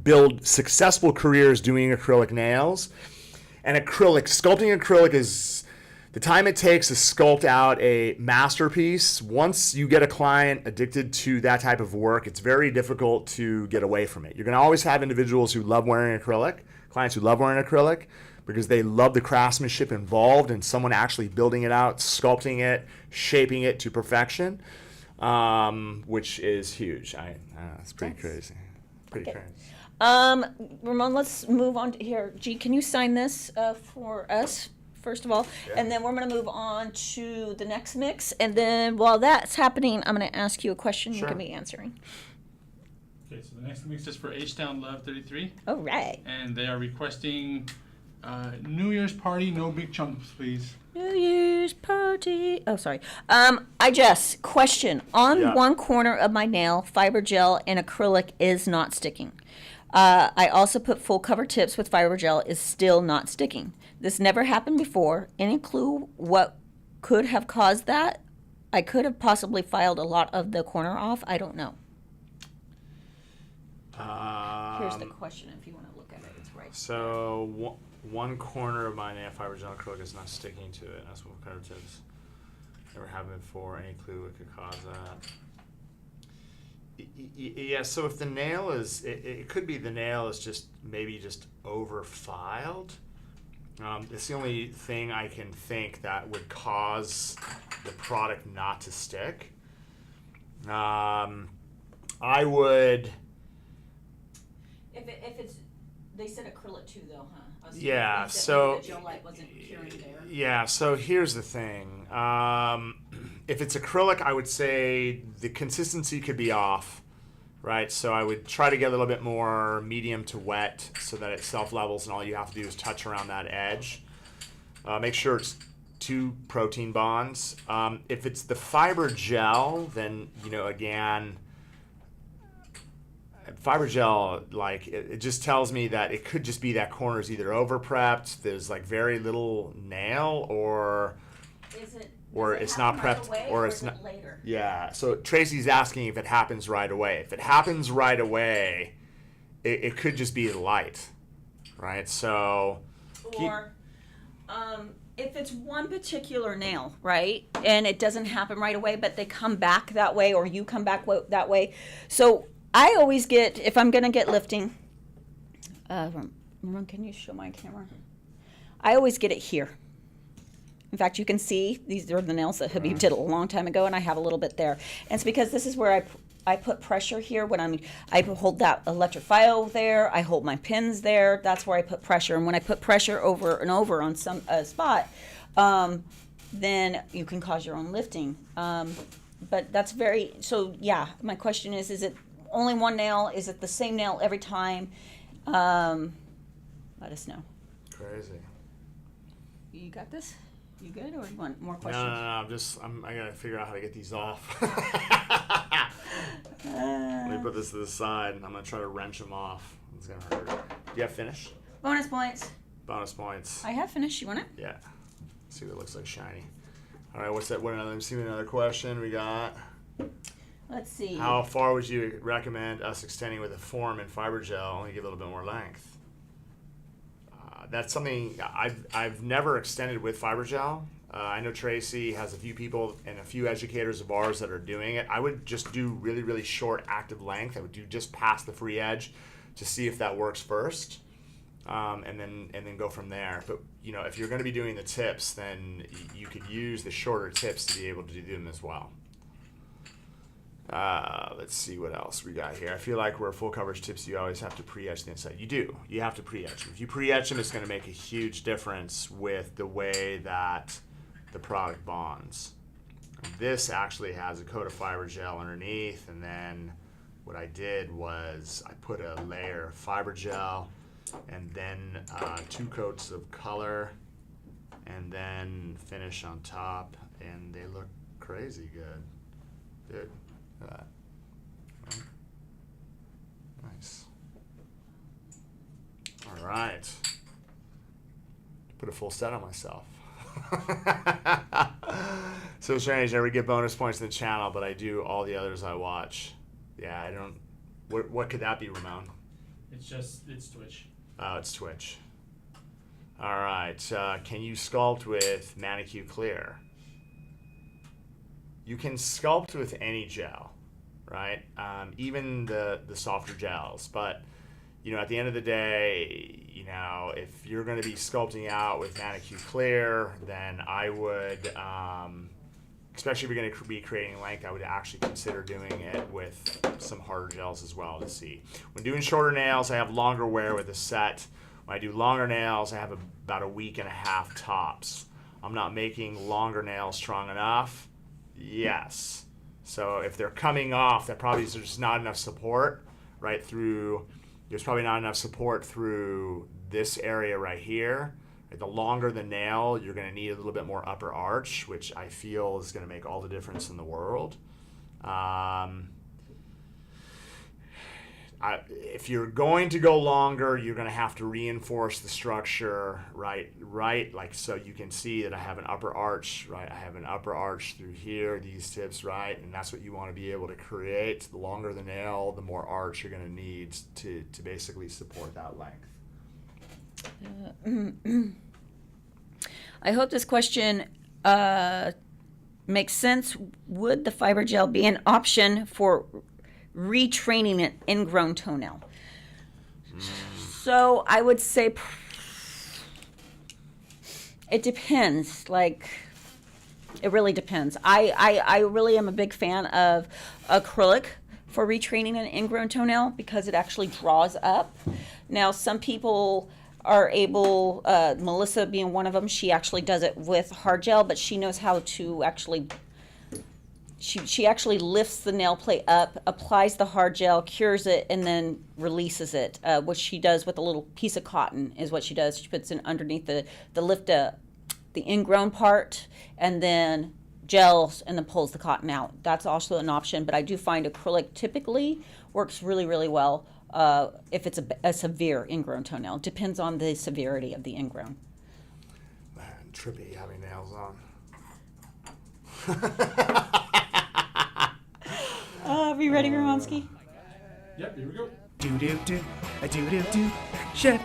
build successful careers doing acrylic nails. And sculpting acrylic is the time it takes to sculpt out a masterpiece. Once you get a client addicted to that type of work, it's very difficult to get away from it. You're going to always have individuals who love wearing acrylic, clients who love wearing acrylic, because they love the craftsmanship involved in someone actually building it out, sculpting it, shaping it to perfection, which is huge. It's pretty crazy. Pretty crazy. Ramon, let's move on to here. G, can you sign this for us, first of all? Yeah. And then we're going to move on to the next mix. And then while that's happening, I'm going to ask you a question you can be answering. Okay, so the next mix is for H-Town Love 33. All right. And they are requesting New Year's party, no big chunks, please. New Year's use protein. Oh, sorry. Question. On one corner of my nail, fiber gel and acrylic is not sticking. I also put full cover tips with fiber gel, is still not sticking. This never happened before. Any clue what could have caused that? I could have possibly filed a lot of the corner off. I don't know. Here's the question if you want to look at it. It's right. So one corner of my nail fiber gel acrylic is not sticking to it. That's what cover tips. Never happened before. Any clue what could cause that? Yeah, so if the nail is, it could be the nail is just maybe just over filed. It's the only thing I can think that would cause the product not to stick. I would. If it's, they said acrylic too though, huh? Yeah, so. The gel light wasn't curing there. Yeah, so here's the thing. If it's acrylic, I would say the consistency could be off, right? So I would try to get a little bit more medium to wet so that it self-levels and all you have to do is touch around that edge. Make sure it's 2 protein bonds. If it's the fiber gel, then, again, fiber gel, like, it just tells me that it could just be that corner is either over-prepped, there's, like, very little nail, or it's not prepped, or it's not later. Yeah, so Tracy's asking if it happens right away. If it happens right away, it could just be the light, right? So, or if it's one particular nail, right, and it doesn't happen right away, but they come back that way, or you come back that way. So I always get, if I'm gonna get lifting, can you show my camera? I always get it here. In fact, you can see these are the nails that Habib did a long time ago, and I have a little bit there. And it's because this is where I put pressure here when I hold that electric file there. I hold my pins there. That's where I put pressure. And when I put pressure over and over on some spot, then you can cause your own lifting. But that's so yeah, my question is it only one nail? Is it the same nail every time? Let us know. Crazy. You got this? You good, or you want more questions? No. I gotta figure out how to get these off. Let me put this to the side, and I'm gonna try to wrench them off. It's gonna hurt. Do you have finish? Bonus points. Bonus points. I have finished. You want it? Yeah. Let's see what it looks like shiny. All right. What's that? Let me see another question we got. Let's see. How far would you recommend us extending with a form and fiber gel? Only give a little bit more length. That's something I've never extended with fiber gel. I know Tracy has a few people and a few educators of ours that are doing it. I would just do really, really short active length. I would do just past the free edge to see if that works first, and then go from there. But if you're going to be doing the tips, then you could use the shorter tips to be able to do them as well. Let's see what else we got here. I feel like where full coverage tips, you always have to pre-etch the inside. You do. You have to pre-etch them. If you pre-etch them, it's going to make a huge difference with the way that the product bonds. This actually has a coat of fiber gel underneath, and then what I did was I put a layer of fiber gel and then 2 coats of color and then finish on top, and they look crazy good. Dude. That. Nice. All right. Put a full set on myself. So strange. I never get bonus points in the channel, but I do all the others I watch. Yeah, I don't. What could that be, Ramon? It's Twitch. Oh, it's Twitch. All right. Can you sculpt with Manicure Clear? You can sculpt with any gel, right? Even the softer gels. But, at the end of the day, if you're going to be sculpting out with Manicure Clear, then I would, especially if you're going to be creating length, I would actually consider doing it with some harder gels as well to see. When doing shorter nails, I have longer wear with a set. When I do longer nails, I have about a week and a half tops. I'm not making longer nails strong enough. Yes. So if they're coming off, that probably is just not enough support right through. There's probably not enough support through this area right here. The longer the nail, you're going to need a little bit more upper arch, which I feel is going to make all the difference in the world. If you're going to go longer, you're going to have to reinforce the structure, right? Like, so you can see that I have an upper arch, right? I have an upper arch through here, these tips, right? And that's what you want to be able to create. The longer the nail, the more arch you're going to need to basically support that length. I hope this question makes sense. Would the fiber gel be an option for retraining an ingrown toenail? So I would say it depends. Like, it really depends. I really am a big fan of acrylic for retraining an ingrown toenail because it actually draws up. Now, some people are able, Melissa being one of them, she actually does it with hard gel, but she knows how to actually, she actually lifts the nail plate up, applies the hard gel, cures it, and then releases it, which she does with a little piece of cotton is what she does. She puts it underneath the ingrown part, and then gels, and then pulls the cotton out. That's also an option, but I do find acrylic typically works really, really well if it's a severe ingrown toenail. Depends on the severity of the ingrown. Man, trippy having nails on. Are you ready, Romansky? Yep, here we go. Do, a do. Chef,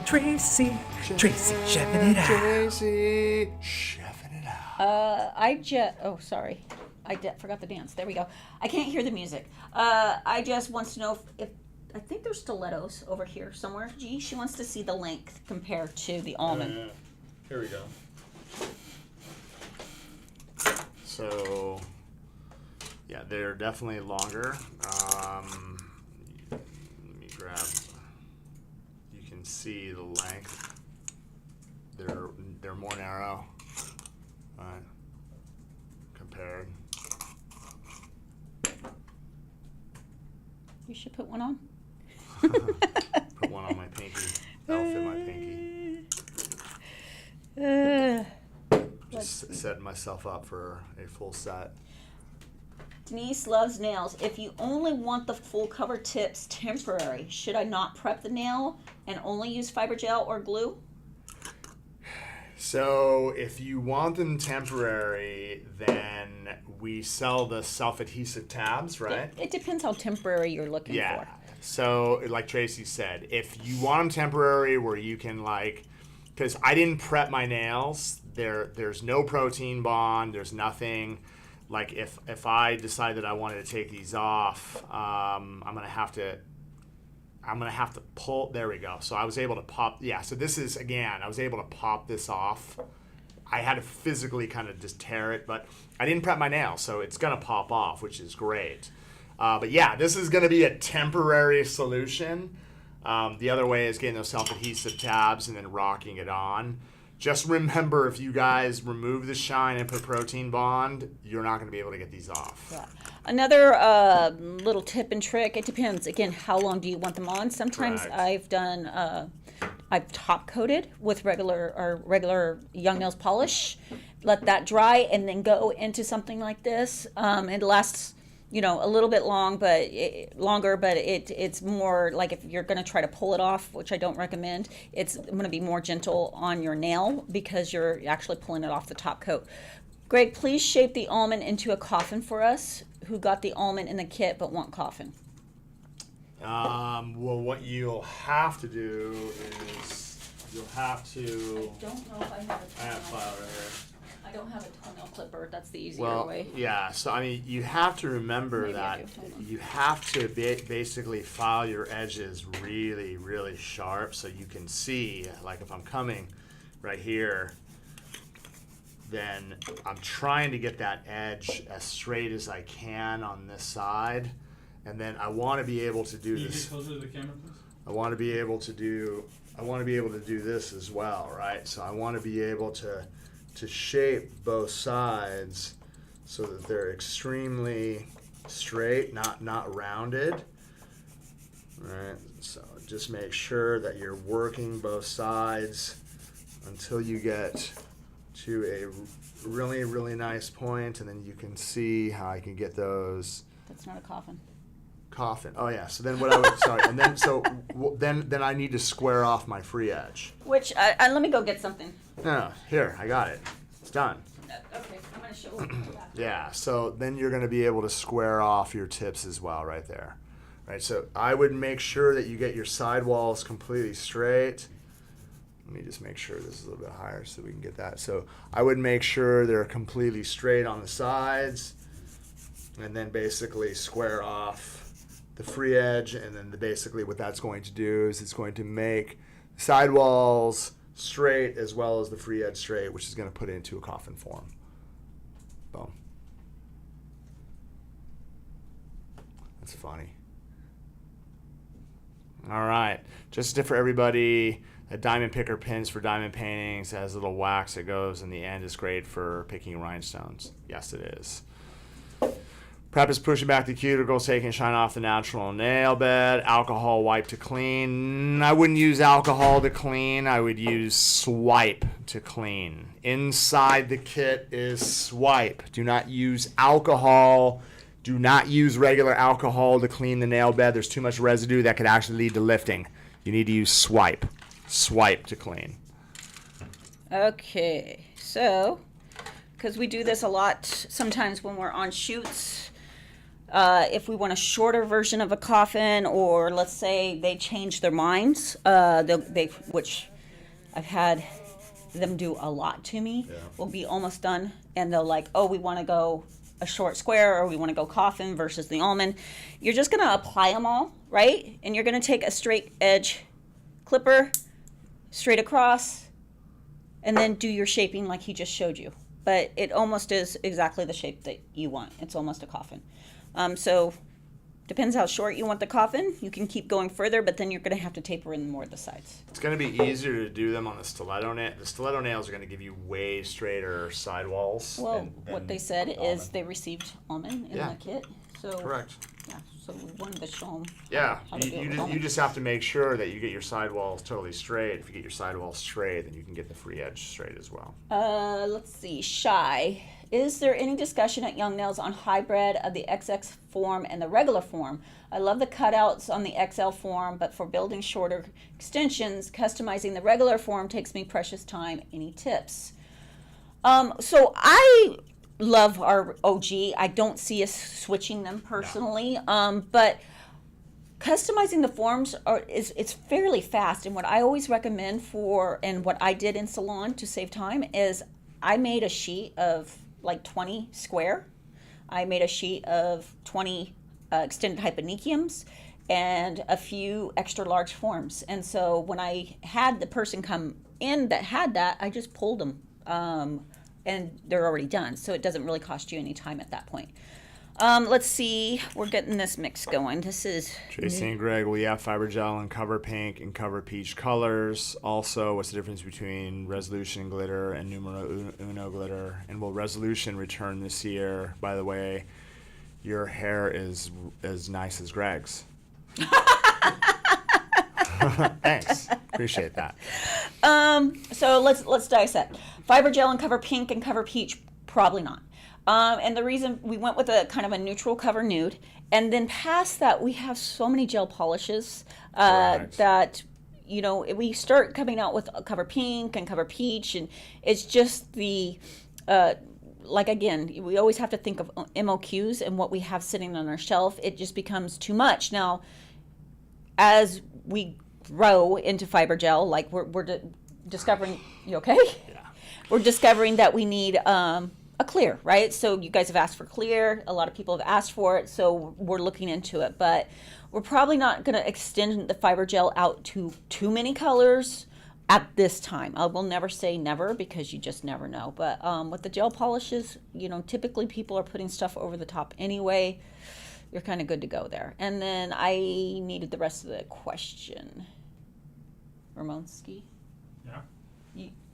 Tracy, chefing it out. Tracy, chefing it out. Oh, sorry. I forgot the dance. There we go. I can't hear the music. I just wants to know if I think there's stilettos over here somewhere. Gee, she wants to see the length compared to the almond. Here we go. So, yeah, they're definitely longer. Let me grab. You can see the length. They're more narrow, right? Compared. You should put one on. Put one on my pinky. That'll fit my pinky. Just setting myself up for a full set. Denise loves nails. If you only want the full cover tips temporary, should I not prep the nail and only use fiber gel or glue? So if you want them temporary, then we sell the self-adhesive tabs, right? It depends how temporary you're looking Yeah. for. So like Tracy said, if you want them temporary where you can because I didn't prep my nails, there's no protein bond, there's nothing. Like if I decide that I wanted to take these off, I'm gonna have to pull. There we go. So I was able to pop. Yeah. So this is I was able to pop this off. I had to physically kind of just tear it, but I didn't prep my nails, so it's gonna pop off, which is great. But yeah, this is gonna be a temporary solution. The other way is getting those self-adhesive tabs and then rocking it on. Just remember, if you guys remove the shine and put protein bond, you're not going to be able to get these off. Yeah. Another little tip and trick, it depends. Again, how long do you want them on? Sometimes Correct. I've top coated with regular Young Nails polish, let that dry, and then go into something like this. It lasts, a little bit longer, but it's more like if you're going to try to pull it off, which I don't recommend, it's going to be more gentle on your nail because you're actually pulling it off the top coat. Greg, please shape the almond into a coffin for us who got the almond in the kit but want coffin. Well, what you'll have to do is you'll have to. I don't know if I have I have a file right here. I don't have a toenail clipper. That's the easier Well, way. yeah. So I mean, you have to remember Maybe I that do. Hold on. you have to basically file your edges really, really sharp, so you can see. Like if I'm coming right here, then I'm trying to get that edge as straight as I can on this side, and then I want to be able to do Can you this. get closer to the camera, please? I want to be able to do this as well, right? So I want to be able to shape both sides so that they're extremely straight, not rounded. All right? So just make sure that you're working both sides until you get to a really, really nice point, and then you can see how I can get those. That's not a coffin. Coffin. Oh yeah. So then what I would sorry, and then then I need to square off my free edge. Which let me go get something. No, here I got it. It's done. Okay, I'm gonna show you that. Yeah. So then you're going to be able to square off your tips as well, right there. Right. So I would make sure that you get your sidewalls completely straight. Let me just make sure this is a little bit higher so we can get that. So I would make sure they're completely straight on the sides, and then basically square off the free edge, and then basically what that's going to do is it's going to make sidewalls straight as well as the free edge straight, which is going to put it into a coffin form. Boom. That's funny. All right, just for everybody. A diamond picker pins for diamond paintings. It has a little wax that goes in the end. Is great for picking rhinestones. Yes, it is. Prep is pushing back the cuticles, taking shine off the natural nail bed. Alcohol wipe to clean. I wouldn't use alcohol to clean. I would use swipe to clean. Inside the kit is swipe. Do not use alcohol. Do not use regular alcohol to clean the nail bed. There's too much residue that could actually lead to lifting. You need to use swipe. Swipe to clean. Okay, so because we do this a lot sometimes when we're on shoots, if we want a shorter version of a coffin, or let's say they change their minds, which I've had them do a lot to me. Yeah. We'll be almost done, and they'll like, oh, we want to go a short square, or we want to go coffin versus the almond. You're just gonna apply them all, right? And you're gonna take a straight edge clipper, straight across, and then do your shaping like he just showed you. But it almost is exactly the shape that you want. It's almost a coffin. So depends how short you want the coffin. You can keep going further, but then you're going to have to taper in more of the sides. It's going to be easier to do them on the stiletto nail. The stiletto nails are going to give you way straighter sidewalls. Well, what they said is they received almond in the kit. So correct. Yeah, so we wanted to show them. Yeah, you just have to make sure that you get your sidewalls totally straight. If you get your sidewalls straight, then you can get the free edge straight as well. Let's see. Shy. Is there any discussion at Young Nails on hybrid of the XX form and the regular form? I love the cutouts on the XL form, but for building shorter extensions, customizing the regular form takes me precious time. Any tips? So I love our OG. I don't see us switching them personally, but customizing the forms it's fairly fast. And what I always recommend and what I did in Salon to save time is I made a sheet of like 20 square. I made a sheet of 20 extended hyponychiums and a few extra large forms. And so when I had the person come in that had that, I just pulled them. And they're already done, so it doesn't really cost you any time at that point. Let's see, we're getting this mix going. This is Tracy and Greg. We have fiber gel and cover pink and cover peach colors. Also, what's the difference between resolution glitter and numero uno glitter? And will resolution return this year? By the way, your hair is as nice as Greg's. Thanks, appreciate that. So let's dissect. Fiber gel and cover pink and cover peach, probably not. And the reason we went with a kind of a neutral cover nude, and then past that we have so many gel polishes that we start coming out with cover pink and cover peach, and it's just the again, we always have to think of MOQs and what we have sitting on our shelf. It just becomes too much. Now, as we grow into fiber gel, like we're discovering, you okay? Yeah. We're discovering that we need a clear, right? So you guys have asked for clear. A lot of people have asked for it, so we're looking into it. But we're probably not going to extend the fiber gel out to too many colors at this time. I will never say never, because you just never know. But with the gel polishes, typically people are putting stuff over the top anyway. You're kind of good to go there. And then I needed the rest of the question. Ramonski? Yeah?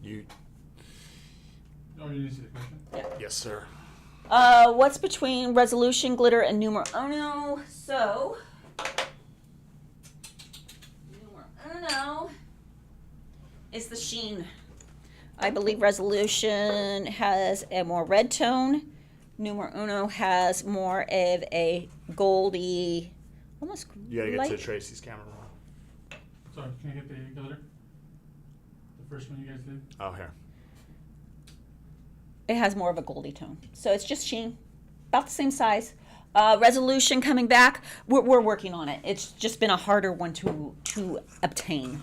You. Oh, you need to see the question? Yeah. Yes, sir. What's between resolution glitter and numero uno? So, numero uno is the sheen. I believe resolution has a more red tone. Numero uno has more of a goldy, almost You gotta get light. to Tracy's camera. Sorry, can I get the glitter? The first one you guys did? Oh, here. It has more of a goldy tone. So it's just sheen, about the same size. Resolution coming back. We're working on it. It's just been a harder one to obtain.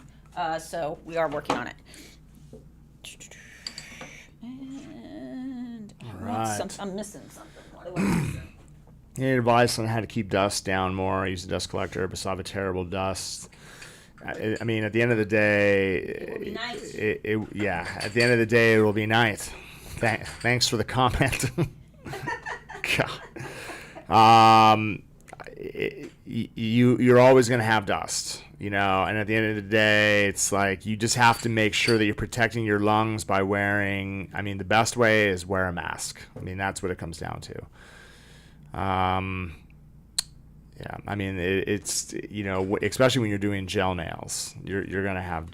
So we are working on it. And Right. I'm missing something. What do I miss? You need advice on how to keep dust down more. I use a dust collector, but still have a terrible dust. I mean, at the end of the day, It will be nice. Yeah, at the end of the day, it will be nice. Thanks for the comment. God. You're always going to have dust, you know, and at the end of the day, it's like you just have to make sure that you're protecting your lungs by wearing, I mean, the best way is wear a mask. I mean, that's what it comes down to. Yeah, I mean, it's, you know, especially when you're doing gel nails, you're gonna have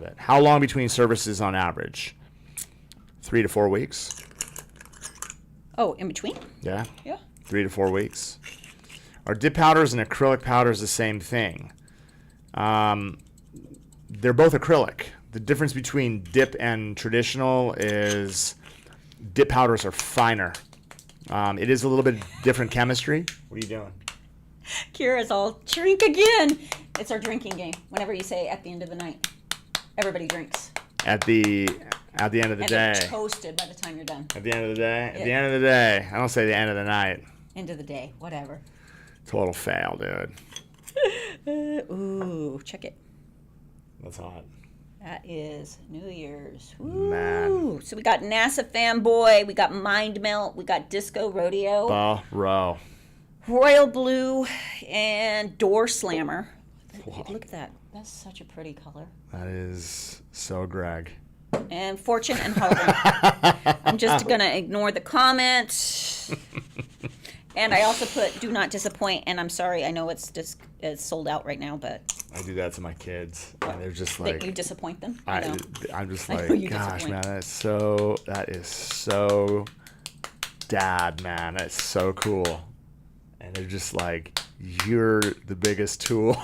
it. How long between services on average? 3 to 4 weeks. Oh, in between? Yeah. Yeah. 3 to 4 weeks. Are dip powders and acrylic powders the same thing? They're both acrylic. The difference between dip and traditional is dip powders are finer. It is a little bit different chemistry. What are you doing? Kira's all, drink again. It's our drinking game. Whenever you say at the end of the night, everybody drinks. At the end of the And day. they're toasted by the time you're done. At the end of the day. At Yeah. the end of the day. I don't say the end of the night. End of the day, whatever. Total fail, dude. Ooh, check it. That's hot. That is New Year's. Ooh. Man. So we got NASA Fanboy, we got Mind Melt, we got Disco Rodeo, Bro. Royal Blue, and Door Slammer. Wow. Look at that. That's such a pretty color. That is so Greg. And Fortune and Hogan. I'm just going to ignore the comment. And I also put Do Not Disappoint. And I'm sorry, I know it's sold out right now, but I do that to my kids. And they're just that like, you disappoint them. I'm just I know like, you gosh, disappoint. man, that is so dad, man. That's so cool. And they're just like, you're the biggest tool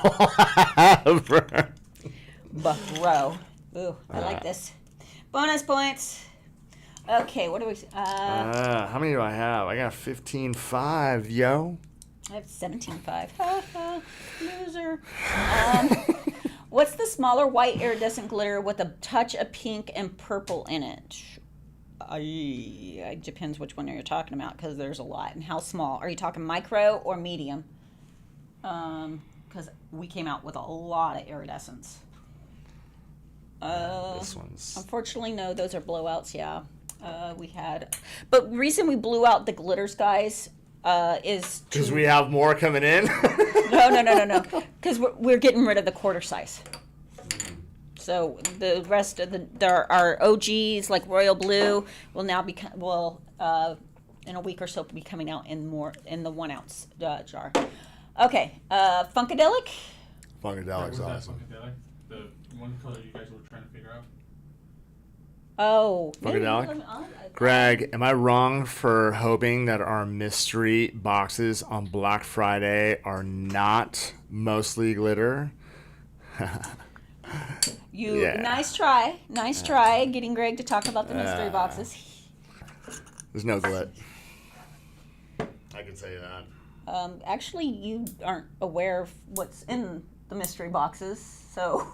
ever. Bro. Ooh, I like this. Bonus points. Okay, what do we... How many do I have? I got 15.5, yo. I have 17.5. Ha ha, loser. What's the smaller white iridescent glitter with a touch of pink and purple in it? It depends which one you're talking about because there's a lot. And how small? Are you talking micro or medium? Because we came out with a lot of iridescence. This one's... Unfortunately, no. Those are blowouts, yeah. We had... But the reason we blew out the glitters, guys, is... Because we have more coming in? No. Because we're getting rid of the quarter size. So the rest of our OGs, like Royal Blue, will now be... in a week or so, be coming out in the 1 ounce jar. Okay. Funkadelic? Funkadelic's What was awesome. that, Funkadelic? The one color you guys were trying to figure out? Oh. Funkadelic? Greg, am I wrong for hoping that our mystery boxes on Black Friday are not mostly glitter? Yeah. Nice try getting Greg to talk about the mystery boxes. There's no glit. I can tell you that. Actually, you aren't aware of what's in the mystery boxes, so.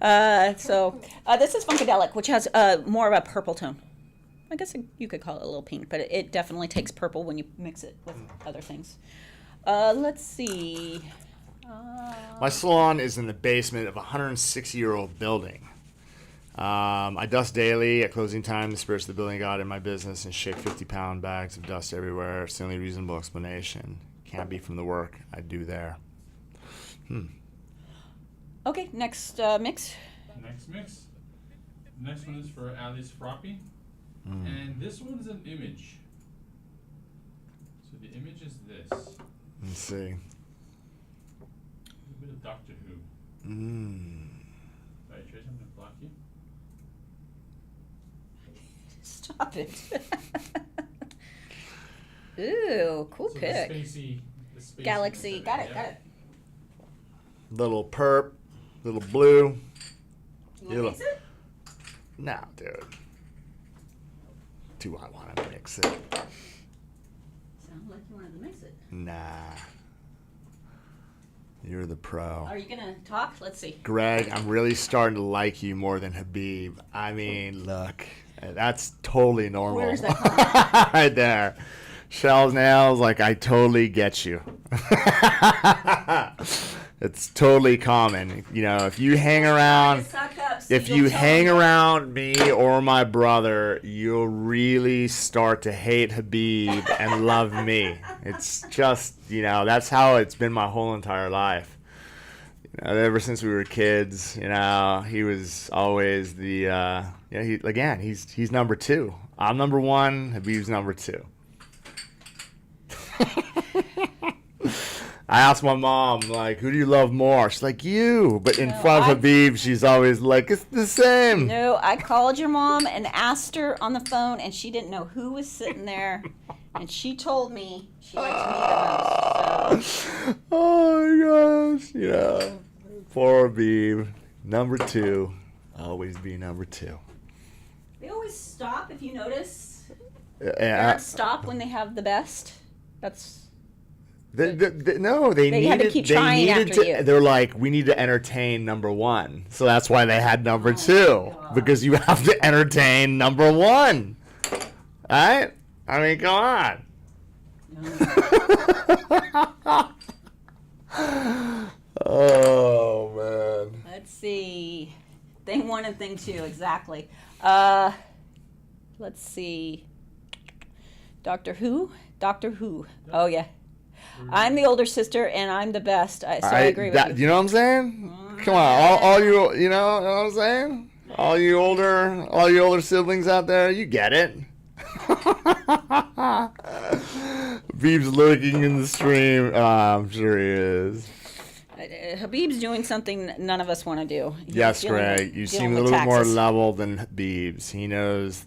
This is Funkadelic, which has more of a purple tone. I guess you could call it a little pink, but it definitely takes purple when you mix it with other things. Let's see. My salon is in the basement of a 160-year-old building. I dust daily at closing time. The spirits of the building got in my business and shake 50-pound bags of dust everywhere. It's the only reasonable explanation. Can't be from the work I do there. Okay, next mix. Next mix. Next one is for Alice Froppy. And this one's an image. So the image is this. Let's see. A bit of Doctor Who. Alright, Tracy, I'm gonna block you. Stop it. Ooh, cool So pick. The spacey Galaxy. Got it, yeah. got it. Little perp, little blue. You want to mix it? No, dude. Do I want to mix it? Sounded like you wanted to mix it. Nah. You're the pro. Are you going to talk? Let's see. Greg, I'm really starting to like you more than Habib. I mean, look, that's totally normal. Where's that coming? Right there. Shells, nails, like I totally get you. It's totally common. You know, if you hang around, if you hang around me or my brother, you'll really start to hate Habib and love me. It's just, you know, that's how it's been my whole entire life. You know, ever since we were kids, you know, he was always the, he's number 2. I'm number 1, Habib's number 2. I asked my mom, like, who do you love more? She's like, you. But in front of Habib, she's always like, it's the same. No, I called your mom and asked her on the phone, and she didn't know who was sitting there. And she told me she liked me the most. So. Oh, my gosh. You know, poor Habib. Number 2. Always be number 2. They always stop, if you notice. Yeah. Parents stop when they have the best. That's... No, they had to keep trying after you. They're like, we need to entertain number 1. So that's why they had number 2. Because you have to entertain number 1. Right? I mean, come on. Oh, man. Let's see. Thing 1 and thing 2, exactly. Let's see. Doctor Who? Oh, yeah. I'm the older sister, and I'm the best. So I agree with you. You know what I'm saying? Come on, all you know what I'm saying? All you older siblings out there, you get it. Habib's lurking in the stream. I'm sure he is. Habib's doing something none of us want to do. Yes, Greg. You seem a little bit more level than Habib's. He knows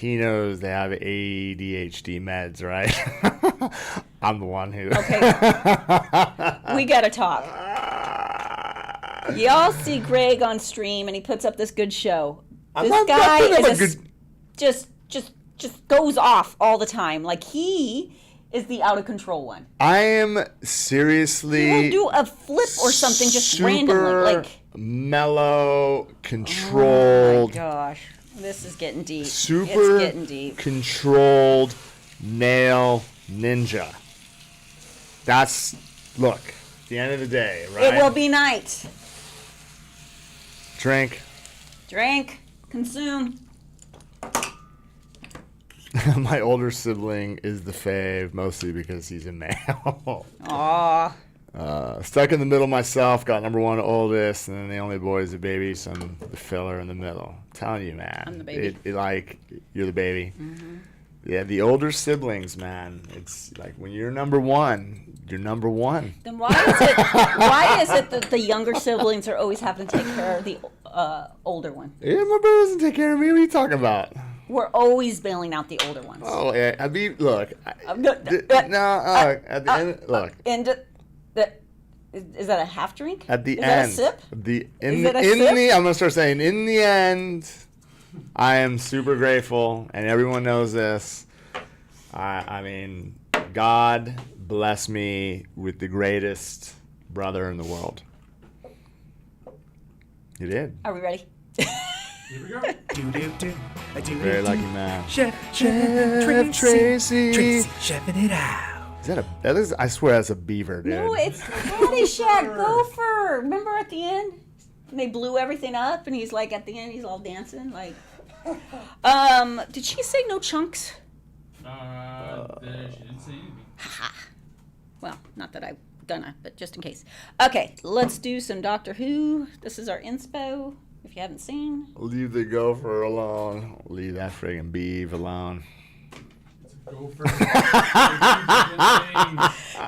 they have ADHD meds, right? I'm the one who. Okay. We gotta talk. Y'all see Greg on stream, and he puts up this good show. This guy is just goes off all the time. Like he is the out of control one. I am seriously. He'll do a flip or something just randomly, like mellow, controlled. Oh my gosh, this is getting deep. Super it's getting deep. Controlled nail ninja. That's look. At the end of the day, right? It will be night. Drink. Consume. My older sibling is the fave, mostly because he's a male. Aw. Stuck in the middle myself, got number 1 oldest, and then the only boy is a baby, so I'm the filler in the middle. I'm telling you, man. I'm the baby. You're the baby. Mm-hmm. Yeah, the older siblings, man. It's like when you're number 1, you're number 1. Then why is it that the younger siblings are always having to take care of the older one? Yeah, my brother doesn't take care of me. What are you talking about? We're always bailing out the older ones. Oh, yeah. At the end, look. And is that a half drink? At the is end. Is that a sip? I'm gonna start saying in the end. I am super grateful, and everyone knows this. I mean, God bless me with the greatest brother in the world. You did. Are we ready? Here we go. Very lucky man. Chef Tracy. chefing it out. I swear that's a beaver, dude. No, it's Caddyshack Gopher. Remember at the end? And they blew everything up, and he's like, at the end, he's all dancing. Like, did she say no chunks? She didn't say anything. Well, not that I'm gonna, but just in case. Okay, let's do some Doctor Who. This is our inspo, if you haven't seen. Leave the gopher alone. Leave that friggin' beaver alone. It's a gopher.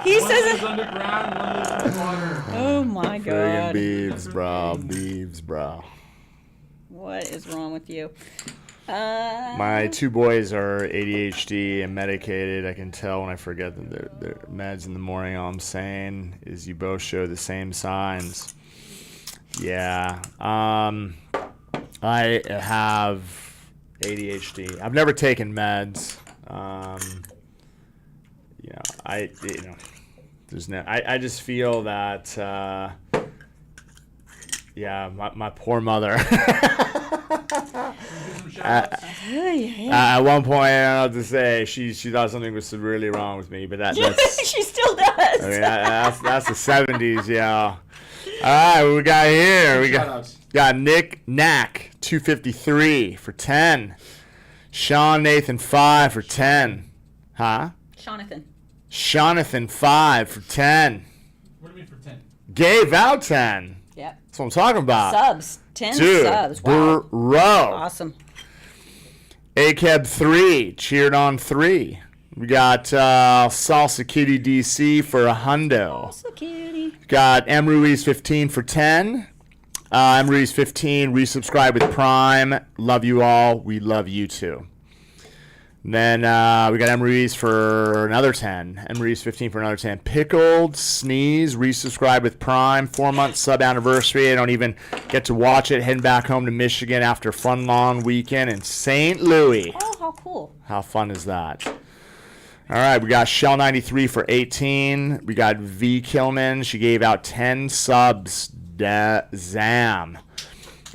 He One says lives it. underground, one lives in the water. Oh my Friggin' God. beeves, bro. Beeves, bro. What is wrong with you? My two boys are ADHD and medicated. I can tell when I forget that they're meds in the morning. All I'm saying is you both show the same signs. Yeah. I have ADHD. I've never taken meds. There's no. I just feel that. My poor mother. At one point, I don't know what to say. She thought something was severely wrong with me, but that's She still does. I mean, that's the 70s, yeah. All right, what we got here? We got Nick Knack, 253 for 10. Sean Nathan, 5 for 10. Huh? Jonathan, 5 for 10. What do you mean for 10? Gave out 10. Yep. That's what I'm talking about. Subs. 10 Dude, subs. Wow. bro. Awesome. AKEB 3, cheered on 3. We got Salsa Kitty DC for a hundo. Salsa Kitty. Got M. Ruiz 15 for 10. M. Ruiz 15, resubscribe with Prime. Love you all. We love you too. And then we got M. Ruiz for another 10. M. Ruiz 15 for another 10. Pickled Sneeze, resubscribe with Prime. 4-month sub anniversary. I don't even get to watch it. Heading back home to Michigan after a fun long weekend in St. Louis. Oh, how cool. How fun is that? All right, we got Shell 93 for 18. We got V Killman. She gave out 10 subs. Zam.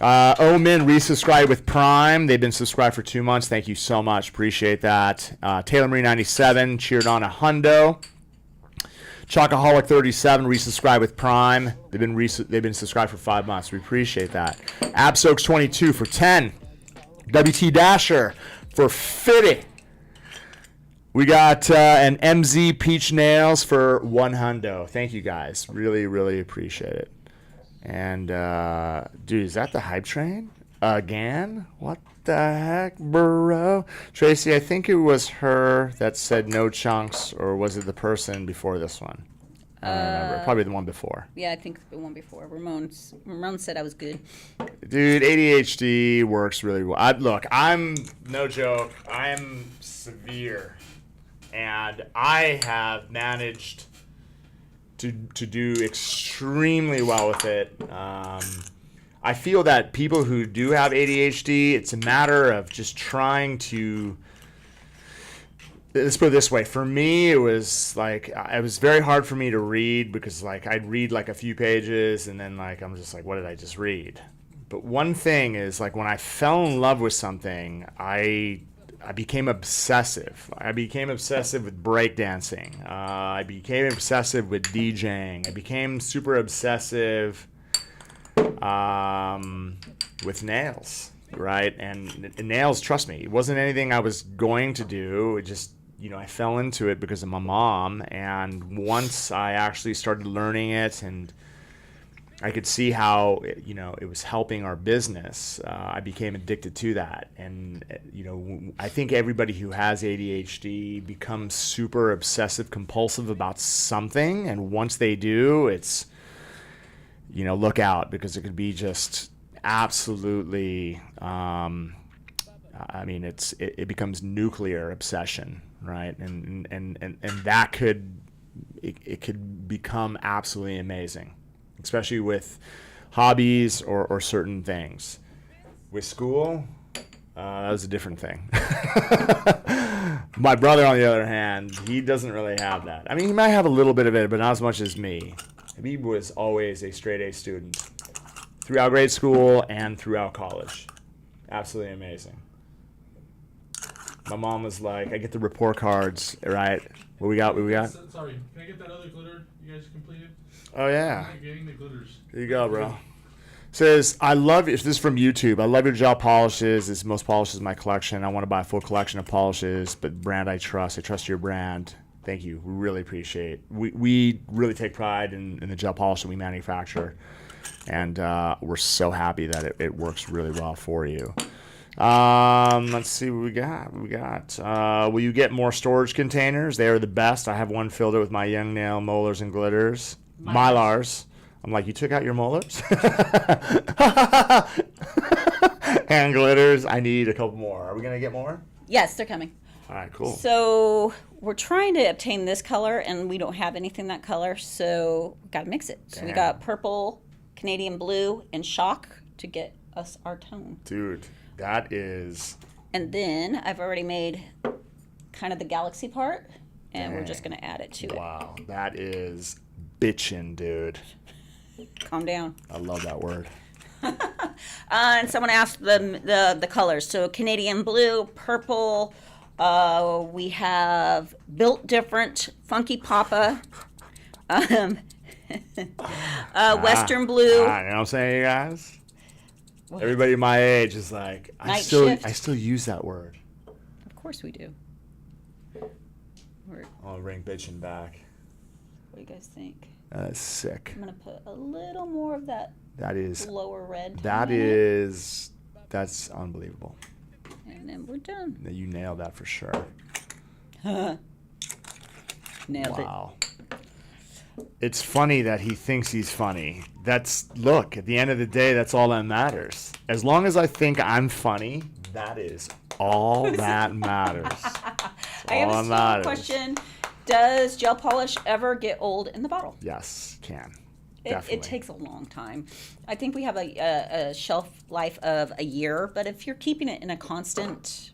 Omen resubscribed with Prime. They've been subscribed for 2 months. Thank you so much. Appreciate that. Taylor Marie 97 cheered on a hundo. Chocoholic 37 resubscribed with Prime. They've been subscribed for 5 months. We appreciate that. Absoaks 22 for 10. WT Dasher for 50. We got an MZ Peach Nails for 1 hundo. Thank you guys. Really, really appreciate it. And, dude, is that the hype train? Again? What the heck, bro? Tracy, I think it was her that said no chunks, or was it the person before this one? I don't remember. Probably the one before. Yeah, I think the one before. Ramon said I was good. Dude, ADHD works really well. I'm no joke. I'm severe. And I have managed to do extremely well with it. I feel that people who do have ADHD, it's a matter of just trying to. Let's put it this way. For me, it was very hard for me to read because I'd read a few pages and then I'm just like, what did I just read? But one thing is when I fell in love with something, I became obsessive. I became obsessive with breakdancing. I became obsessive with DJing. I became super obsessive with nails, right? And nails, trust me, it wasn't anything I was going to do. It just, I fell into it because of my mom. And once I actually started learning it and I could see how, it was helping our business. I became addicted to that. And, I think everybody who has ADHD becomes super obsessive compulsive about something. And once they do, it's, look out because it could be just absolutely, it becomes nuclear obsession, right? And that could become absolutely amazing. Especially with hobbies or certain things. With school, that was a different thing. My brother, on the other hand, he doesn't really have that. I mean, he might have a little bit of it, but not as much as me. He was always a straight A student throughout grade school and throughout college. Absolutely amazing. My mom was like, I get the report cards, right? What we got? Sorry, can I get that other glitter you guys completed? Oh, yeah. I'm not getting the glitters. There you go, bro. Says, I love it. This is from YouTube. I love your gel polishes. It's most polishes in my collection. I want to buy a full collection of polishes, but brand I trust. I trust your brand. Thank you. We really appreciate it. We really take pride in the gel polish that we manufacture, and we're so happy that it works really well for you. Let's see what we got. Will you get more storage containers? They are the best. I have one filled with my young nail molars and glitters. Mylars. I'm like, you took out your molars? And glitters. I need a couple more. Are we going to get more? Yes, they're coming. All right, cool. So we're trying to obtain this color, and we don't have anything that color, so we got to mix it. So we got purple, Canadian blue, and shock to get us our tone. Dude, that is... And then I've already made kind of the galaxy part, and we're just going to add it to it. Wow, that is bitchin', dude. Calm down. I love that word. And someone asked the colors. So Canadian blue, purple. We have built different, funky papa. Western blue. You know what I'm saying, you guys? Everybody my age is like, I still use that word. Of course we do. I'll bring bitchin' back. What do you guys think? That's sick. I'm gonna put a little more of that. That is lower red. that's unbelievable. And then we're done. You nailed that for sure. Nailed it. Wow. It's funny that he thinks he's funny. Look, at the end of the day, that's all that matters. As long as I think I'm funny, that is all that matters. I have a small question. Does gel polish ever get old in the bottle? Yes, can. It takes a long time. I think we have a shelf life of a year, but if you're keeping it in a constant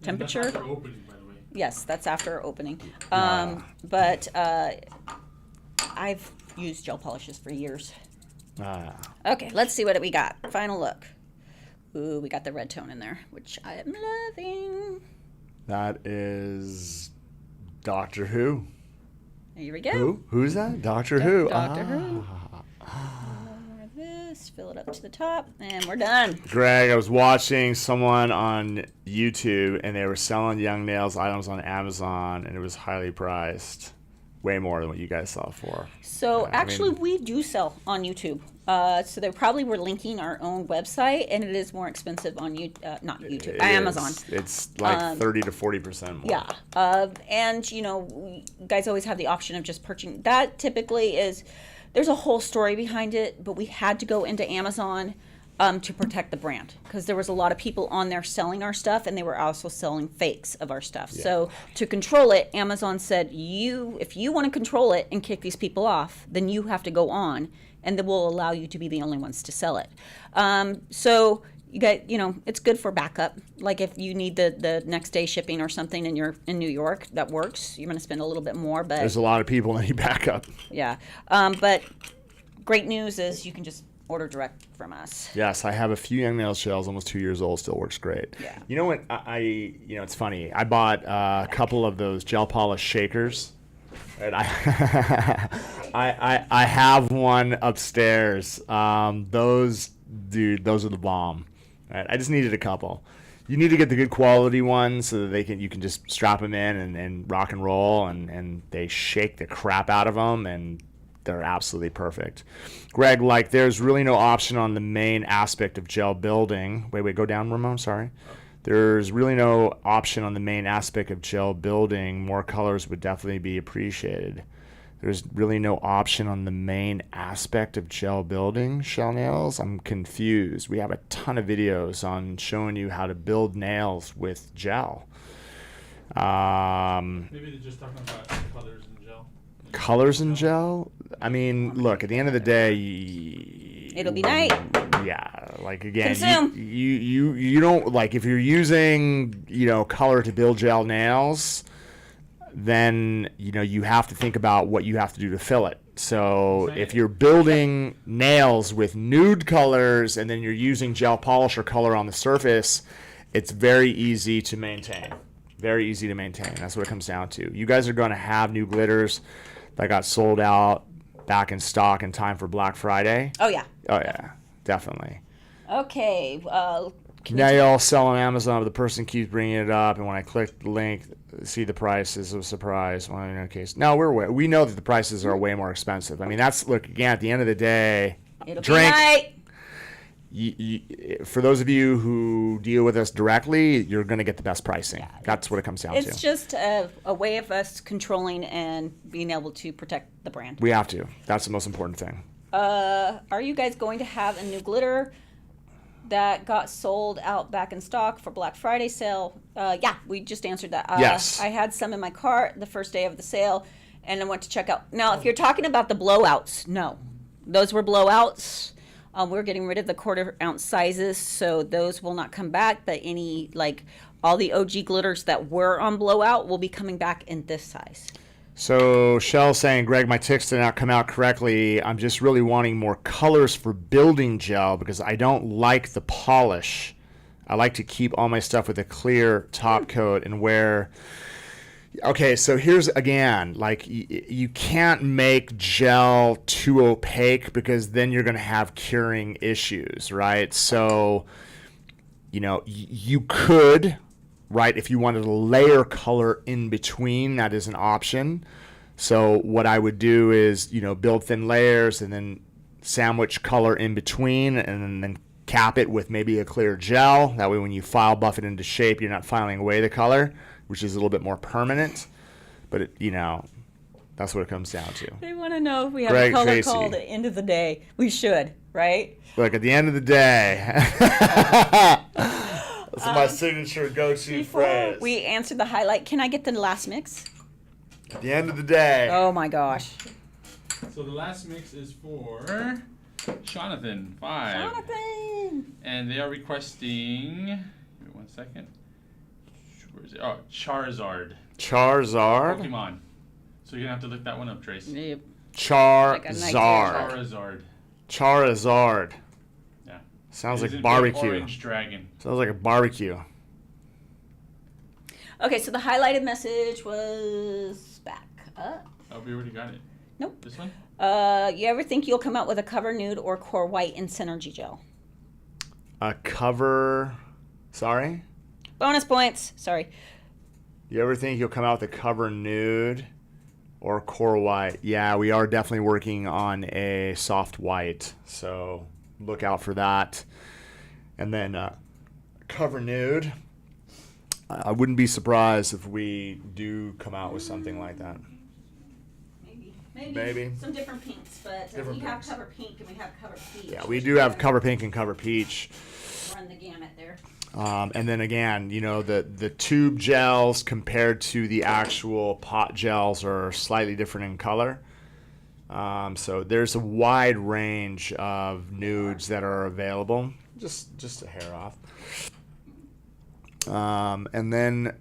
temperature. That's after opening, by the way. Yes, that's after opening. But I've used gel polishes for years. Okay, let's see what we got. Final look. Ooh, we got the red tone in there, which I am loving. That is Doctor Who. Here we go. Who? Who's that? Doctor Who. Doctor Who. This, fill it up to the top, and we're done. Greg, I was watching someone on YouTube, and they were selling Young Nails items on Amazon, and it was highly priced. Way more than what you guys saw for. So we do sell on YouTube. So they probably were linking our own website, and it is more expensive on Amazon. It's like 30 to 40% more. Yeah. And, you guys always have the option of just purchasing. That typically is, there's a whole story behind it, but we had to go into Amazon to protect the brand, because there was a lot of people on there selling our stuff, and they were also selling fakes of our stuff. Yeah. So to control it, Amazon said, if you want to control it and kick these people off, then you have to go on, and then we'll allow you to be the only ones to sell it. So you got, it's good for backup. Like if you need the next day shipping or something, and you're in New York, that works. You're going to spend a little bit more, but there's a lot of people that need backup. Yeah. But great news is you can just order direct from us. Yes, I have a few Young Nails shells, almost 2 years old, still works great. Yeah. You know what? It's funny. I bought a couple of those gel polish shakers. And I have one upstairs. Those are the bomb. Right? I just needed a couple. You need to get the good quality ones so that you can just strap them in and rock and roll, and they shake the crap out of them, and they're absolutely perfect. Greg, there's really no option on the main aspect of gel building. Wait, go down, Ramon, sorry. There's really no option on the main aspect of gel building. More colors would definitely be appreciated. There's really no option on the main aspect of gel building, shell nails. I'm confused. We have a ton of videos on showing you how to build nails with gel. Maybe they're just talking about colors and gel. Colors and gel? I mean, look, at the end of the day, it'll be night. Yeah, again, consume. You don't, if you're using, color to build gel nails, then, you have to think about what you have to do to fill it. So if you're building nails with nude colors and then you're using gel polish or color on the surface, it's very easy to maintain. Very easy to maintain. That's what it comes down to. You guys are going to have new glitters that got sold out back in stock in time for Black Friday. Oh, yeah. Oh, yeah. Definitely. Okay. Now you all sell on Amazon, but the person keeps bringing it up, and when I click the link, see the prices, it was a surprise. Well, in that case, no, we know that the prices are way more expensive. I mean, look, again, at the end of the day, It'll drink. be night. for those of you who deal with us directly, you're going to get the best pricing. That's what it comes down to. It's just a way of us controlling and being able to protect the brand. We have to. That's the most important thing. Are you guys going to have a new glitter that got sold out back in stock for Black Friday sale? Yeah, we just answered that. Yes. I had some in my cart the first day of the sale, and I went to check out. Now, if you're talking about the blowouts, no. Those were blowouts. We're getting rid of the 1/4 ounce sizes, so those will not come back. But all the OG glitters that were on blowout will be coming back in this size. So Shell's saying, Greg, my ticks did not come out correctly. I'm just really wanting more colors for building gel because I don't like the polish. I like to keep all my stuff with a clear top coat and wear. Okay, so here's again, you can't make gel too opaque because then you're going to have curing issues, right? So, you could, right, if you wanted to layer color in between, that is an option. So what I would do is, build thin layers and then sandwich color in between and then cap it with maybe a clear gel. That way when you file buff it into shape, you're not filing away the color, which is a little bit more permanent. But, that's what it comes down to. They want to know if we have Greg a color Tracy. call at the end of the day. We should, right? Look, at the end of the day, that's my signature go-to phrase. We answered the highlight. Can I get the last mix? At the end of the day. Oh, my gosh. So the last mix is for Jonathan, 5. Jonathan! And they are requesting, give me 1 second. Where is it? Oh, Charizard. Charizard. Pokemon. So you're going to have to look that one up, Trace. Yep. Charizard. Charizard. Yeah. Sounds It's like a barbecue. big orange dragon. Sounds like a barbecue. Okay, so the highlighted message was back up. Oh, we already got it. Nope. This one? You ever think you'll come out with a cover nude or core white in Synergy Gel? A cover. Sorry? Bonus points. Sorry. You ever think you'll come out with a cover nude or core white? Yeah, we are definitely working on a soft white, so look out for that. And then cover nude. I wouldn't be surprised if we do come out with something like that. Maybe. Some different pinks, but Different we have pinks. cover pink and we have cover peach. Yeah, we do have cover pink and cover peach. Run the gamut there. And then again, the tube gels compared to the actual pot gels are slightly different in color. So there's a wide range of nudes that are available. Just a hair off. And then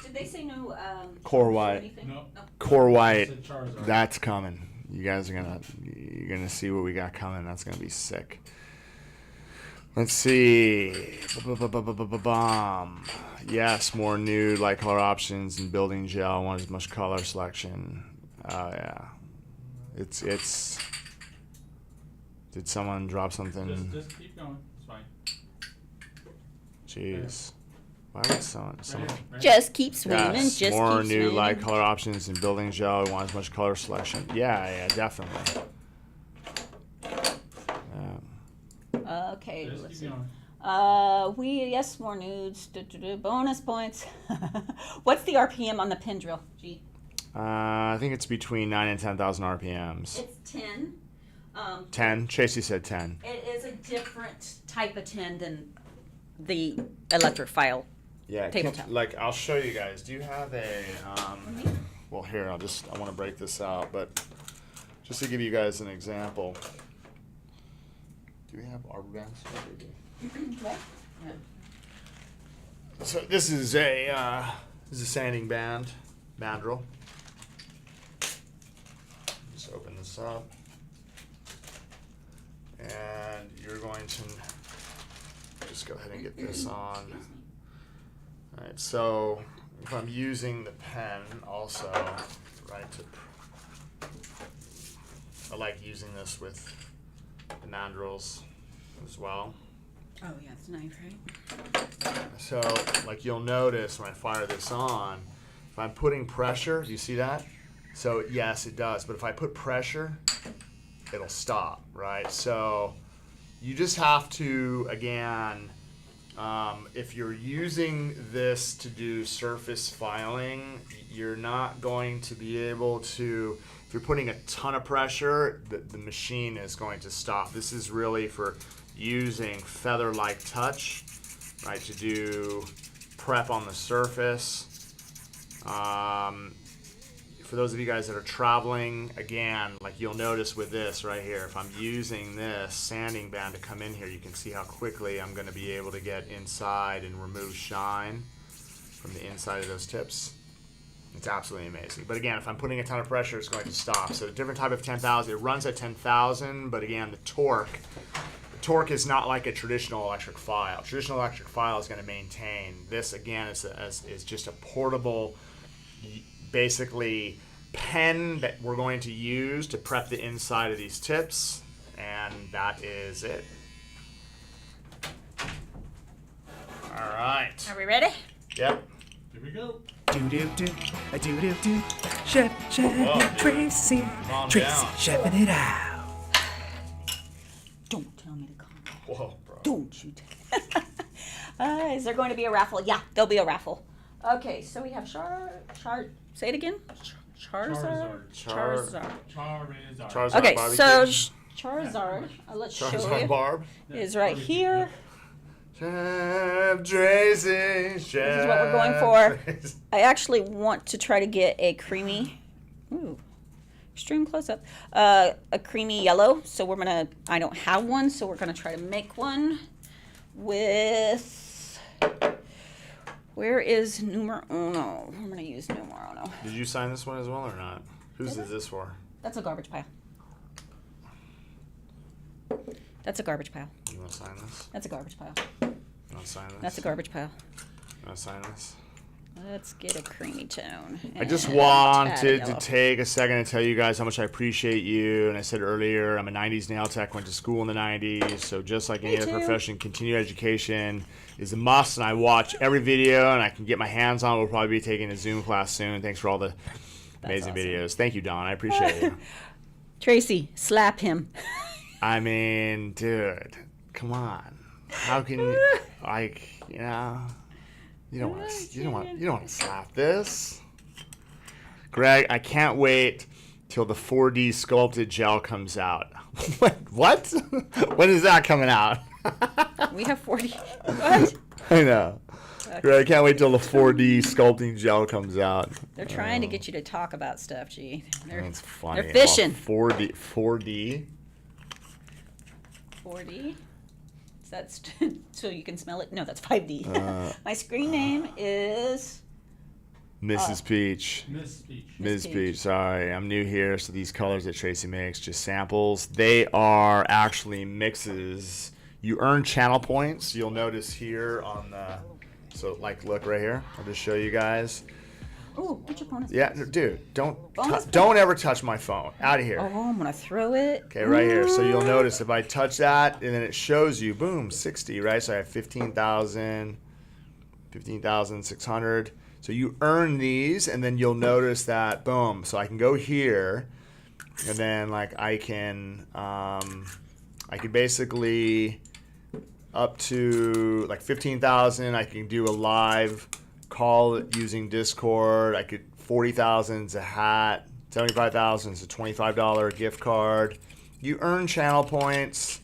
Did they say no core white. anything? No. Core I white, said Charizard. that's coming. You guys are you're gonna see what we got coming. That's gonna be sick. Let's see. Yes, more nude light color options and building gel. Want as much color selection. Oh yeah. It's. Did someone drop something? Just keep going. It's fine. Jeez. Why would someone? Right. Just keep swimming. Yes, Just more keep new swimming. light color options and building gel. We want as much color selection. Yeah, definitely. Okay, Just let's keep see. going. Yes, more nudes. Bonus points. What's the RPM on the pin drill? G. I think it's between 9 and 10,000 RPMs. It's 10. 10. Tracy said 10. It is a different type of 10 than the electric file. Yeah, Tabletop. I'll show you guys. Do you have a? Well, here I want to break this out, but just to give you guys an example. Do we have arbor bands? What? So this is a sanding mandrel. Just open this up, and you're going to just go ahead and get this on. All right, so if I'm using the pen also, right, I like using this with the mandrels as well. Oh, yeah, it's knife, right? So, you'll notice when I fire this on, if I'm putting pressure, do you see that? So, yes, it does. But if I put pressure, it'll stop, right? So, you just have to, again, if you're using this to do surface filing, you're not going to be able to, if you're putting a ton of pressure, the machine is going to stop. This is really for using feather-like touch, right, to do prep on the surface. For those of you guys that are traveling, again, like you'll notice with this right here, if I'm using this sanding band to come in here, you can see how quickly I'm going to be able to get inside and remove shine from the inside of those tips. It's absolutely amazing. But again, if I'm putting a ton of pressure, it's going to stop. So a different type of 10,000, it runs at 10,000, but again, the torque is not like a traditional electric file. Traditional electric file is going to maintain. This, again, is just a portable, basically pen that we're going to use to prep the inside of these tips, and that is it. All right. Are we ready? Yep. Here we go. Do-do-do, a do-do-do. Chef Whoa. Tracy, Calm Tracy down. chefing it out. Don't tell me to calm down. Whoa, bro. Don't you is there going to be a raffle? Yeah, there'll be a raffle. Okay, so we have say it again. Charizard. Charizard Okay, barbecue. so Charizard, let's show Charizard you, barb. is right here. Chef Tracy. This is what we're going for. I actually want to try to get a creamy, extreme close up, a creamy yellow. So I don't have one, so we're gonna try to make one with, where is numero uno? I'm gonna use numero uno. Did you sign this one as well or not? Whose is this for? That's a garbage pile. That's a garbage pile. You want to sign this? That's a garbage pile. You want to sign this? That's a garbage pile. You want to sign this? Let's get a creamy tone. I just and wanted add to yellow. take a second to tell you guys how much I appreciate you. And I said earlier, I'm a 90s nail tech, went to school in the 90s. So just like any other too. profession, continued education is a must. And I watch every video and I can get my hands on it. We'll probably be taking a Zoom class soon. Thanks for all the amazing awesome. videos. Thank you, Don. I appreciate you. Tracy, slap him. I mean, dude, come on. How can you, you don't want to slap this. Greg, I can't wait till the 4D sculpted gel comes out. What? When is that coming out? We have 40. What? I know. Greg, I can't wait till the 4D sculpting gel comes out. They're trying to get you to talk about stuff, G. That's funny. They're fishing. Well, 4D. 4D? Is that so you can smell it? No, that's 5D. My screen name is Mrs. Peach. Miss Peach. Ms. Peach. Peach, sorry, I'm new here, so these colors that Tracy makes, just samples. They are actually mixes. You earn channel points. You'll notice here on the, so like look right here. I'll just show you guys. Oh, put your bonus. Yeah, dude, don't Bonus don't ever touch my phone. Out of here. Oh, I'm gonna throw it. Okay, right here. So you'll notice if I touch that, and then it shows you, boom, 60, right? So I have 15,000, 15,600. So you earn these, and then you'll notice that, boom. So I can go here, and then like I could basically up to like 15,000. I can do a live call using Discord. I could 40,000 is a hat, 75,000 is a $25 gift card. You earn channel points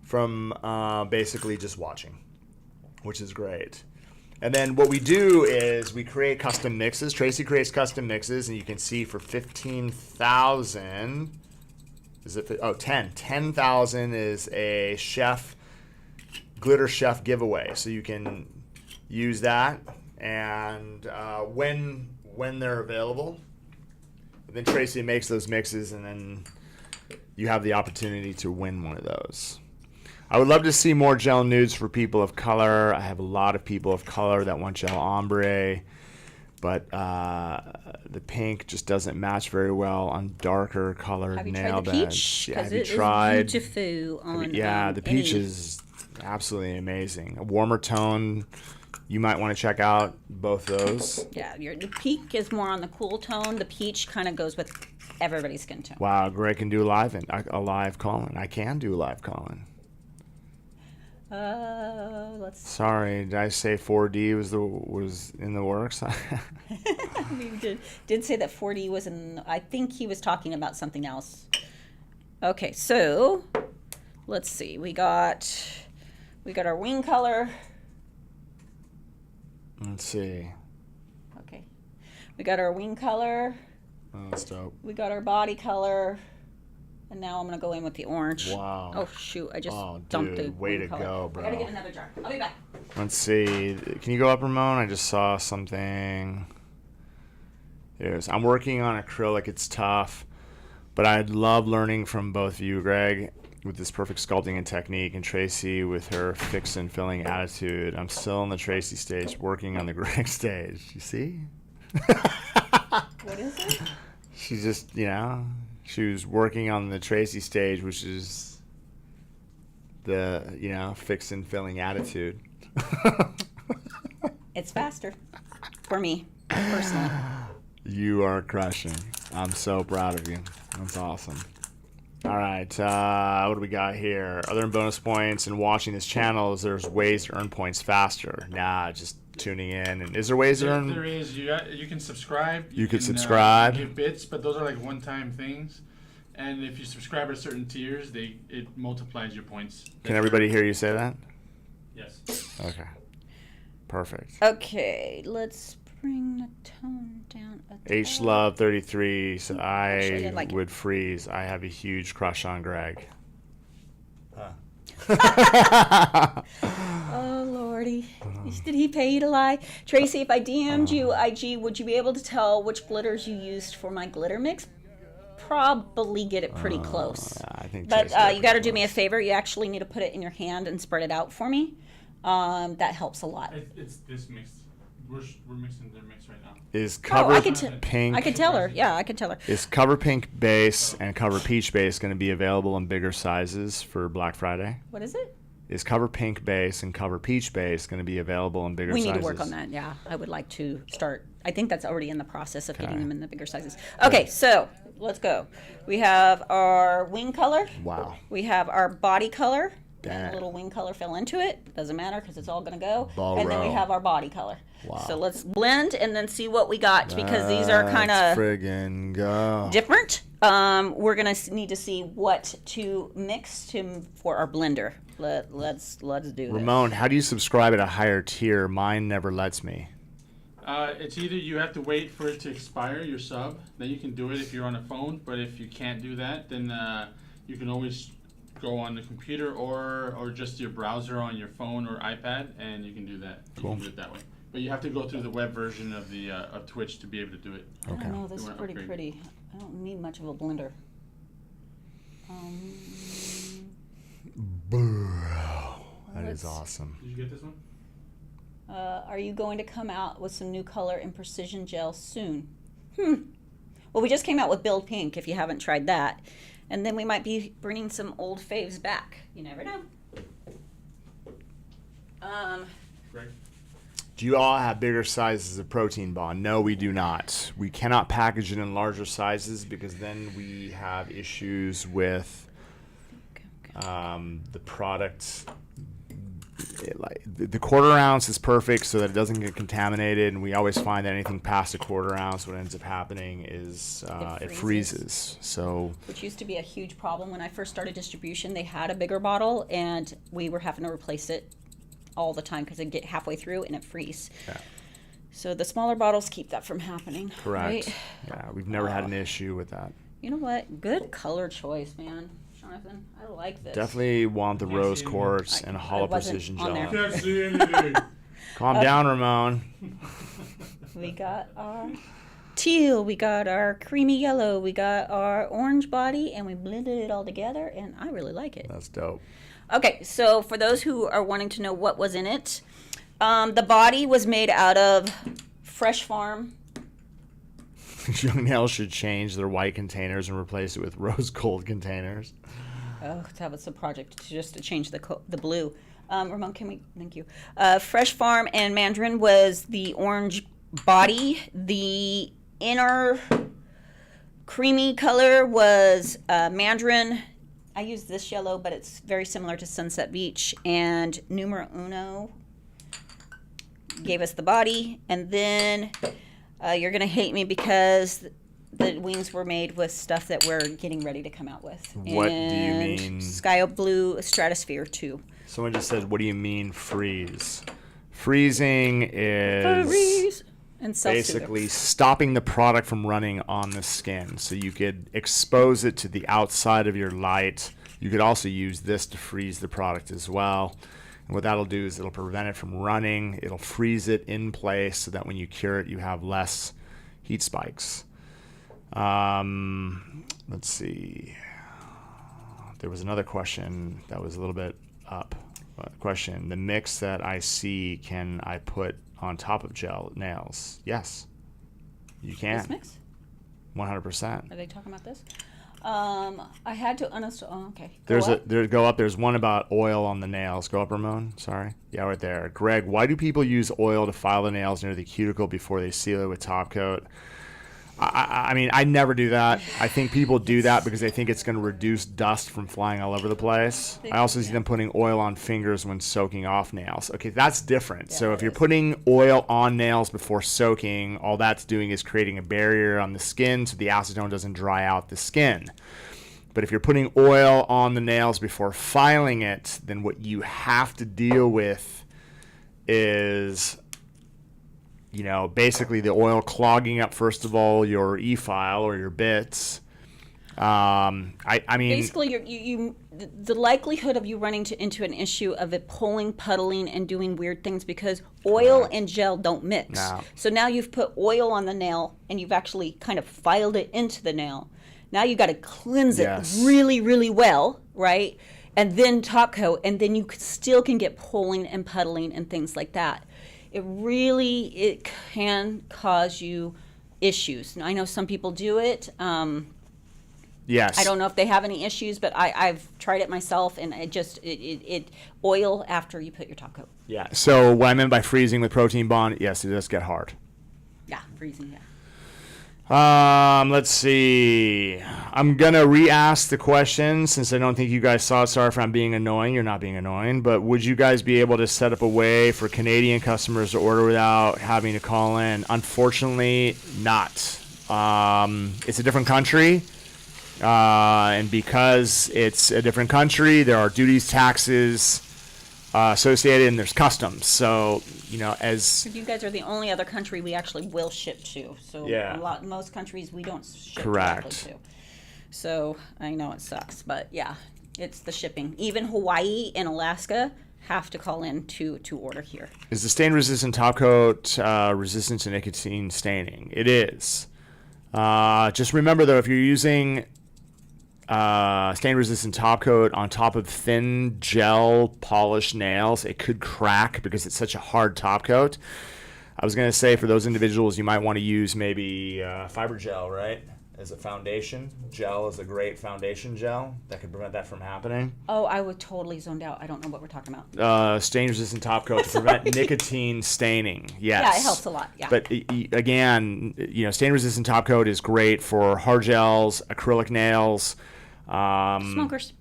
from basically just watching, which is great. And then what we do is we create custom mixes. Tracy creates custom mixes, and you can see for 15,000, is it? Oh, 10,000 is a chef, glitter chef giveaway. So you can use that, and when they're available, then Tracy makes those mixes, and then you have the opportunity to win one of those. I would love to see more gel nudes for people of color. I have a lot of people of color that want gel ombre, but the pink just doesn't match very well on darker colored Have you nail tried the beds. peach? Yeah, have Because you it is tried? beautiful on The peach any- is absolutely amazing. A warmer tone. You might want to check out both those. Yeah, the pink is more on the cool tone. The peach kind of goes with everybody's skin tone. Wow, Greg can do a live call-in. I can do a live call-in. Let's. Sorry, did I say 4D was in the works? We did say that 4D was in. I think he was talking about something else. Okay, so let's see. We got our wing color. Let's see. Okay, we got our wing color. Oh, that's dope. We got our body color. And now I'm gonna go in with the orange. Wow. Oh shoot! I just Oh, dumped dude, the way wing to color. go, bro. I gotta get another jar. I'll be back. Let's see. Can you go up, Ramon? I just saw something. There's. I'm working on acrylic. It's tough, but I'd love learning from both of you, Greg, with this perfect sculpting and technique, and Tracy with her fix and filling attitude. I'm still in the Tracy stage, working on the Greg stage. You see? What is it? She's just, she was working on the Tracy stage, which is the, fix and filling attitude. It's faster for me personally. You are crushing. I'm so proud of you. That's awesome. All right, what do we got here? Other than bonus points and watching this channel, there's ways to earn points faster. Nah, just tuning in. And is there ways to earn? There is. You can subscribe. You can subscribe. Give bits, but those are like one-time things. And if you subscribe at certain tiers, it multiplies your points. Can everybody hear you say that? Yes. Okay. Perfect. Okay, let's bring the tone down. H Love 33. So Actually, I I like it. would freeze. I have a huge crush on Greg. Oh lordy, did he pay you to lie? Tracy, if I DM'd you IG, would you be able to tell which glitters you used for my glitter mix? Probably get it pretty close. I think. But Tracy you got to do me a favor. You actually need to put it in your hand and spread it out for me. That helps a lot. It's this mix. We're mixing their mix right now. Is cover pink? I could tell her. Yeah, I could tell her. Is cover pink base and cover peach base going to be available in bigger sizes for Black Friday? What is it? Is cover pink base and cover peach base going to be available in bigger We sizes? need to work on that. Yeah, I would like to start. I think that's already in the process of getting them in the bigger sizes. Okay, so let's go. We have our wing color. Wow. We have our body color. Dang. A little wing color fell into it. Doesn't matter because it's all going to go. Ball and then we row. have our body color. Wow. So let's blend and then see what we got because these are kind of friggin' go. different. We're going to need to see what to mix for our blender. Let's do this. Ramon, how do you subscribe at a higher tier? Mine never lets me. It's either you have to wait for it to expire, your sub, then you can do it if you're on a phone. But if you can't do that, then you can always go on the computer or just your browser on your phone or iPad, and you can do that. Cool. You can do it that way. But you have to go through the web version of the of Twitch to be able to do it. I don't know. This You is wanna pretty upgrade. pretty. I don't need much of a blender. That is awesome. Did you get this one? Are you going to come out with some new color in precision gel soon? Well, we just came out with Build Pink, if you haven't tried that. And then we might be bringing some old faves back. You never know. Right. Do you all have bigger sizes of protein bond? No, we do not. We cannot package it in larger sizes because then we have issues with the product. The quarter ounce is perfect so that it doesn't get contaminated, and we always find that anything past a quarter ounce, what ends up happening is it freezes. So Which used to be a huge problem when I first started distribution. They had a bigger bottle, and we were having to replace it all the time because it'd get halfway through and it freeze. Yeah. So the smaller bottles keep that from happening. correct. Right? Yeah, we've never had an issue with that. You know what? Good color choice, man. Jonathan, I like this. Definitely want the rose see anything. quartz and I hollow wasn't precision on gel. there. Can't see anything. Calm down, Ramon. We got our teal, we got our creamy yellow, we got our orange body, and we blended it all together, and I really like it. That's dope. Okay, so for those who are wanting to know what was in it, the body was made out of Fresh Farm. Young Nails should change their white containers and replace it with rose gold containers. Oh, that was a project just to change the blue. Ramon, can we? Thank you. Fresh Farm and Mandarin was the orange body. The inner creamy color was Mandarin, I use this yellow, but it's very similar to Sunset Beach. And Numero Uno gave us the body. And then you're going to hate me because the wings were made with stuff that we're getting ready to come out with. What do you mean? Sky Blue Stratosphere 2. Someone just said, what do you mean freeze? Freezing is Freeze. And basically stopping the product from running on the skin. So you could expose it to the outside of your light. You could also use this to freeze the product as well. And what that'll do is it'll prevent it from running. It'll freeze it in place so that when you cure it, you have less heat spikes. Let's see. There was another question that was a little bit up. Question: the mix that I see, can I put on top of gel nails? Yes, you can. This mix? 100%. Are they talking about this? I had to uninstall. Oh, okay. Go up. There's one about oil on the nails. Go up, Ramon. Sorry. Yeah, right there. Greg, why do people use oil to file the nails near the cuticle before they seal it with top coat? I mean, I never do that. I think people do that because they think it's going to reduce dust from flying all over the place. I also see them putting oil on fingers when soaking off nails. Okay, that's different. Yeah, so if you're putting oil on nails before soaking, all that's doing is creating a barrier on the skin so the acetone doesn't dry out the skin. But if you're putting oil on the nails before filing it, then what you have to deal with is, you know, basically the oil clogging up, first of all, your e-file or your bits. I mean, basically, the likelihood of you running into an issue of it pulling, puddling, and doing weird things because oil and gel don't mix. No. So now you've put oil on the nail and you've actually kind of filed it into the nail. Now you got to cleanse it really, really well, right? And then top coat, and then you still can get pulling and puddling and things like that. It can cause you issues. Now, I know some people do it. yes. I don't know if they have any issues, but I've tried it myself, and it oil after you put your top coat. Yeah. So what I meant by freezing with protein bond, yes, it does get hard. Yeah, freezing. Yeah. Let's see. I'm gonna re-ask the question since I don't think you guys saw it. Sorry if I'm being annoying. You're not being annoying, but would you guys be able to set up a way for Canadian customers to order without having to call in? Unfortunately, not. It's a different country, and because it's a different country, there are duties, taxes associated, and there's customs. So, you know, as You guys are the only other country we actually will ship to. So Yeah. most countries we don't ship Correct. directly to. So I know it sucks, but yeah, it's the shipping. Even Hawaii and Alaska have to call in to order here. is the stain-resistant top coat resistant to nicotine staining? It is. Just remember, though, if you're using stain-resistant top coat on top of thin gel polished nails, it could crack because it's such a hard top coat. I was going to say for those individuals, you might want to use maybe fiber gel, right, as a foundation. Gel is a great foundation gel that could prevent that from happening. Oh, I was totally zoned out. I don't know what we're talking about. Stain-resistant top coat to prevent nicotine staining. Yes. Yeah, it helps a lot. Yeah. But again, you know, stain-resistant top coat is great for hard gels, acrylic nails, smokers.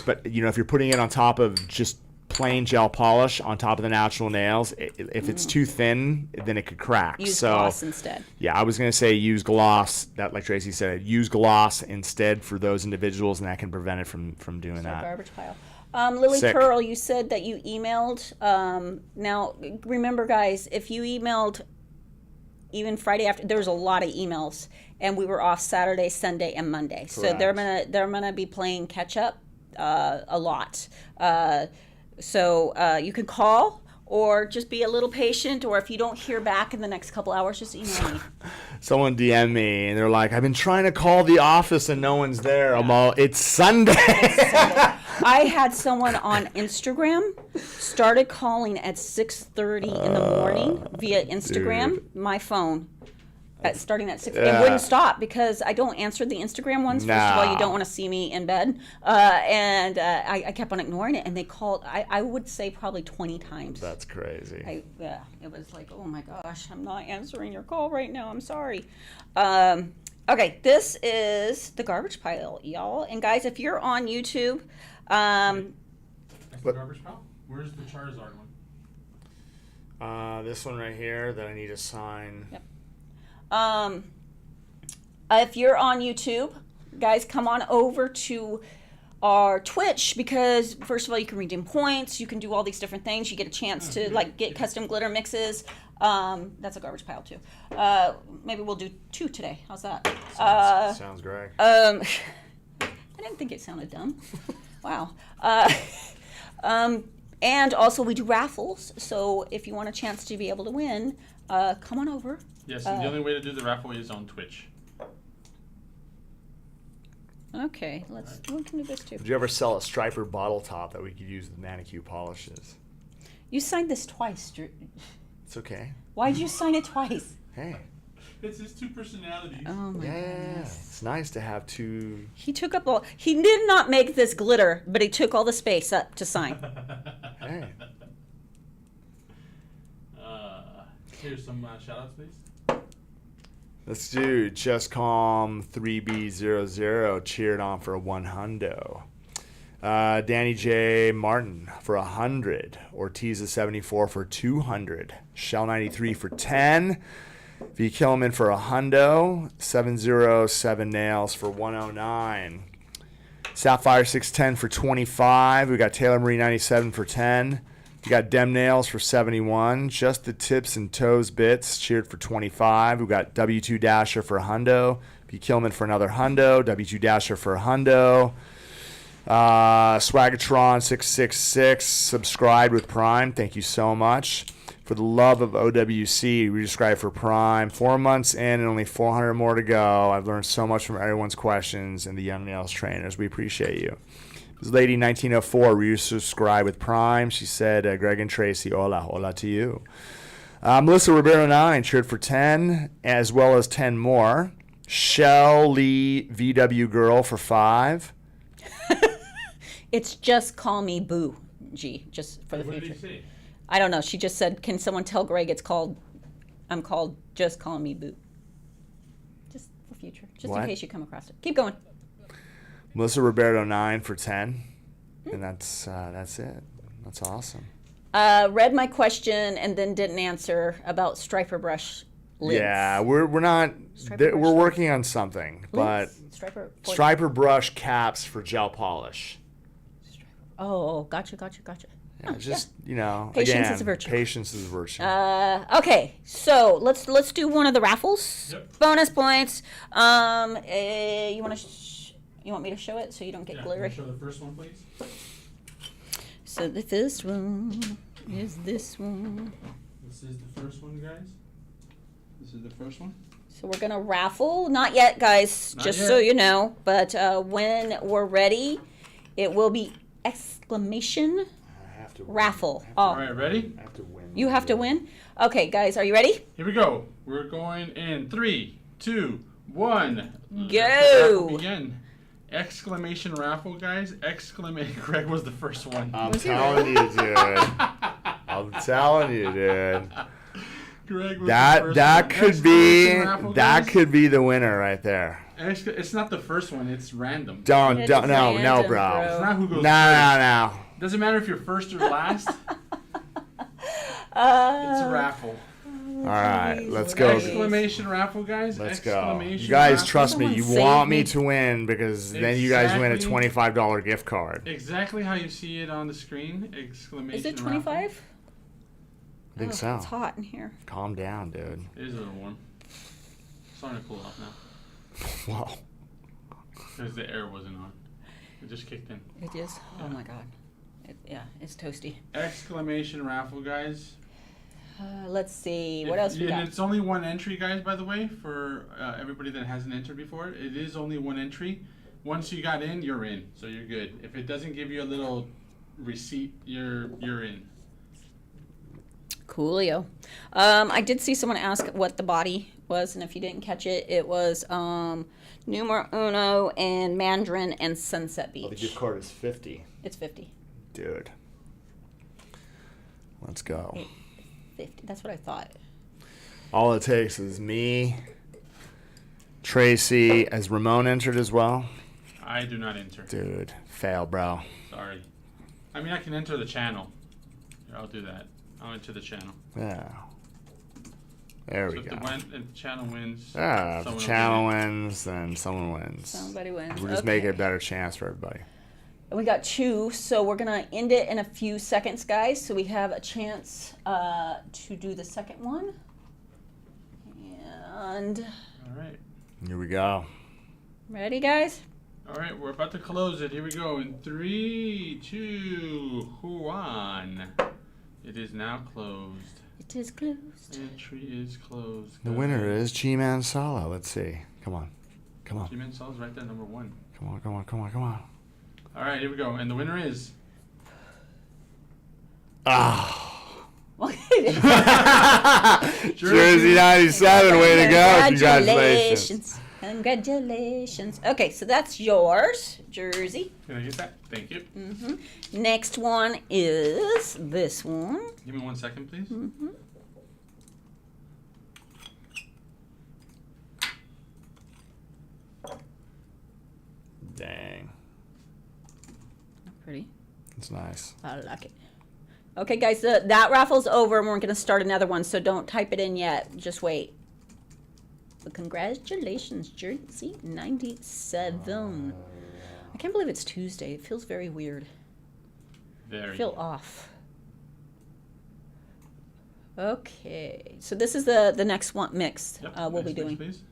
But you know, if you're putting it on top of just plain gel polish on top of the natural nails, if it's too thin, then it could crack. Use gloss instead. Yeah, I was going to say use gloss. That, like Tracy said, use gloss instead for those individuals, and that can prevent it from doing that. Garbage pile. Lily Sick. Pearl, you said that you emailed. Now, remember, guys, if you emailed even Friday after, there was a lot of emails, and we were off Saturday, Sunday, and Monday. So they're gonna be playing catch up a lot. So you can call or just be a little patient, or if you don't hear back in the next couple hours, just email me. Someone DM me and they're like, I've been trying to call the office and no one's there. I'm all, it's Sunday. I had someone on Instagram started calling at 6:30 in the morning via Instagram, my phone. Starting at 6, it wouldn't stop because I don't answer the Instagram ones. First of all, you don't want to see me in bed, and I kept on ignoring it. And they called. I would say probably 20 times. That's crazy. It was like, oh my gosh, I'm not answering your call right now. I'm sorry. Okay, this is the garbage pile, y'all. And guys, if you're on YouTube, That's the garbage pile? Where's the Charizard one? This one right here that I need to sign. Yep. If you're on YouTube, guys, come on over to our Twitch, because first of all, you can redeem points, you can do all these different things, you get a chance to like get custom glitter mixes. That's a garbage pile too. Maybe we'll do 2 today. How's that? Sounds great. I didn't think it sounded dumb. Wow. And also we do raffles, so if you want a chance to be able to win, come on over. Yes, and the only way to do the raffle is on Twitch. Okay, we can do this too. Did you ever sell a striper bottle top that we could use with manicure polishes? You signed this twice, Drew. It's okay. Why'd you sign it twice? Hey. It's his 2 personalities. Oh my Yeah, goodness. it's nice to have 2. He took up all. He did not make this glitter, but he took all the space up to sign. Hey. Here's some shout outs, please. Let's do Just Calm 3B00 cheered on for 100. Danny J. Martin for 100. Ortiza74 for 200. Shell 93 for 10. V. Killman for 100. 707 Nails for 109. Sapphire 610 for 25. We got Taylor Marie 97 for 10. We got Dem Nails for 71. Just the Tips and Toes Bits cheered for 25. We got W2 Dasher for a hundo. B. Killman for another hundo. W2 Dasher for a hundo. Swagatron 666 subscribed with Prime. Thank you so much. For the love of OWC, we subscribed for Prime. 4 months in and only 400 more to go. I've learned so much from everyone's questions and the Young Nails trainers. We appreciate you. This lady 1904 resubscribed with Prime. She said, Greg and Tracy, hola to you. Melissa Ribeiro 9 cheered for 10, as well as 10 more. Shell Lee VW Girl for 5. It's Just Call Me Boo, G, just for the What future. did he say? I don't know. She just said, can someone tell Greg I'm called Just Call Me Boo. Just for future. Just What? in case you come across it. Keep going. Melissa Roberto 9 for 10. And that's it. That's awesome. Read my question and then didn't answer about striper brush lids. Yeah, we're not. Striper brush We're working on something, but Lids? striper brush caps for gel polish. Oh, gotcha. Yeah, just you know, Patience again, is a virtue. Patience is a virtue. Okay, so let's do one of the raffles. Yep. Bonus points. You want me to show it so you don't get Yeah, glittery? can you show the first one, please? So the first one is this one. This is the first one, guys. This is the first one. So we're gonna raffle. Not yet, guys. Not just yet. so you know. But when we're ready, it will be exclamation I have to raffle. All right, ready? I have to win. You have to win. Okay, guys, are you ready? Here we go. We're going in 3, 2, 1. Go. Begin. Exclamation raffle, guys. Greg was the first one. I'm telling you, dude. I'm telling you, dude. Greg was the That first one. could be Exclamation raffle, guys. the winner right there. It's not the first one. It's random. Don't It's no random, bro. It's not who goes No. first. Doesn't matter if you're first or last. It's a raffle. All right, let's go. Exclamation raffle, guys. Let's go. Exclamation You guys raffle. trust me. You Someone want save me me. to win because then you guys win a Exactly. $25 gift card. Exactly how you see it on the screen. Exclamation Is it raffle. 25? I think so. It's hot in here. Calm down, dude. It is a little warm. It's starting to cool off now. Wow. Because the air wasn't on. It just kicked in. It is. Oh my god. It's toasty. Exclamation raffle, guys. Let's see. What else we And got? it's only one entry, guys, by the way, for everybody that hasn't entered before. It is only one entry. Once you got in, you're in. So you're good. If it doesn't give you a little receipt, you're in. Coolio. I did see someone ask what the body was, and if you didn't catch it, it was Numero Uno and Mandarin and Sunset Beach. The gift card is 50. It's 50. Dude. Let's go. 50. That's what I thought. All it takes is me, Tracy, has Ramon entered as well? I do not enter. Dude, fail, bro. Sorry. I mean, I can enter the channel. Here, I'll do that. I'll enter the channel. Yeah. There So we if go. the channel wins. Yeah, if the someone will channel win. wins, then someone wins. Somebody wins. We're just making a better chance for everybody. And we got 2, so we're going to end it in a few seconds, guys, so we have a chance to do the second one. And All right. Here we go. ready, guys? All right, we're about to close it. Here we go. In 3, 2, 1. It is now closed. It is closed. Entry is closed. The winner is G-Man Salo. Let's see. Come on. Come on. G-Man Sal's right there, number 1. Come on, come on, come on, come on. All right, here we go. And the winner is... Jersey 97, way to go. Congratulations. Congratulations. Okay, so that's yours, Jersey. Can I get that? Thank you. Next one is this one. Give me 1 second, please. Dang. Pretty. It's nice. I like it. Okay, guys, that raffle's over, and we're going to start another one, so don't type it in yet. Just wait. But congratulations, Jersey 97. I can't believe it's Tuesday. It feels very weird. I feel off. Okay, so this is the next one mix Yep, we'll be next mix, doing. please.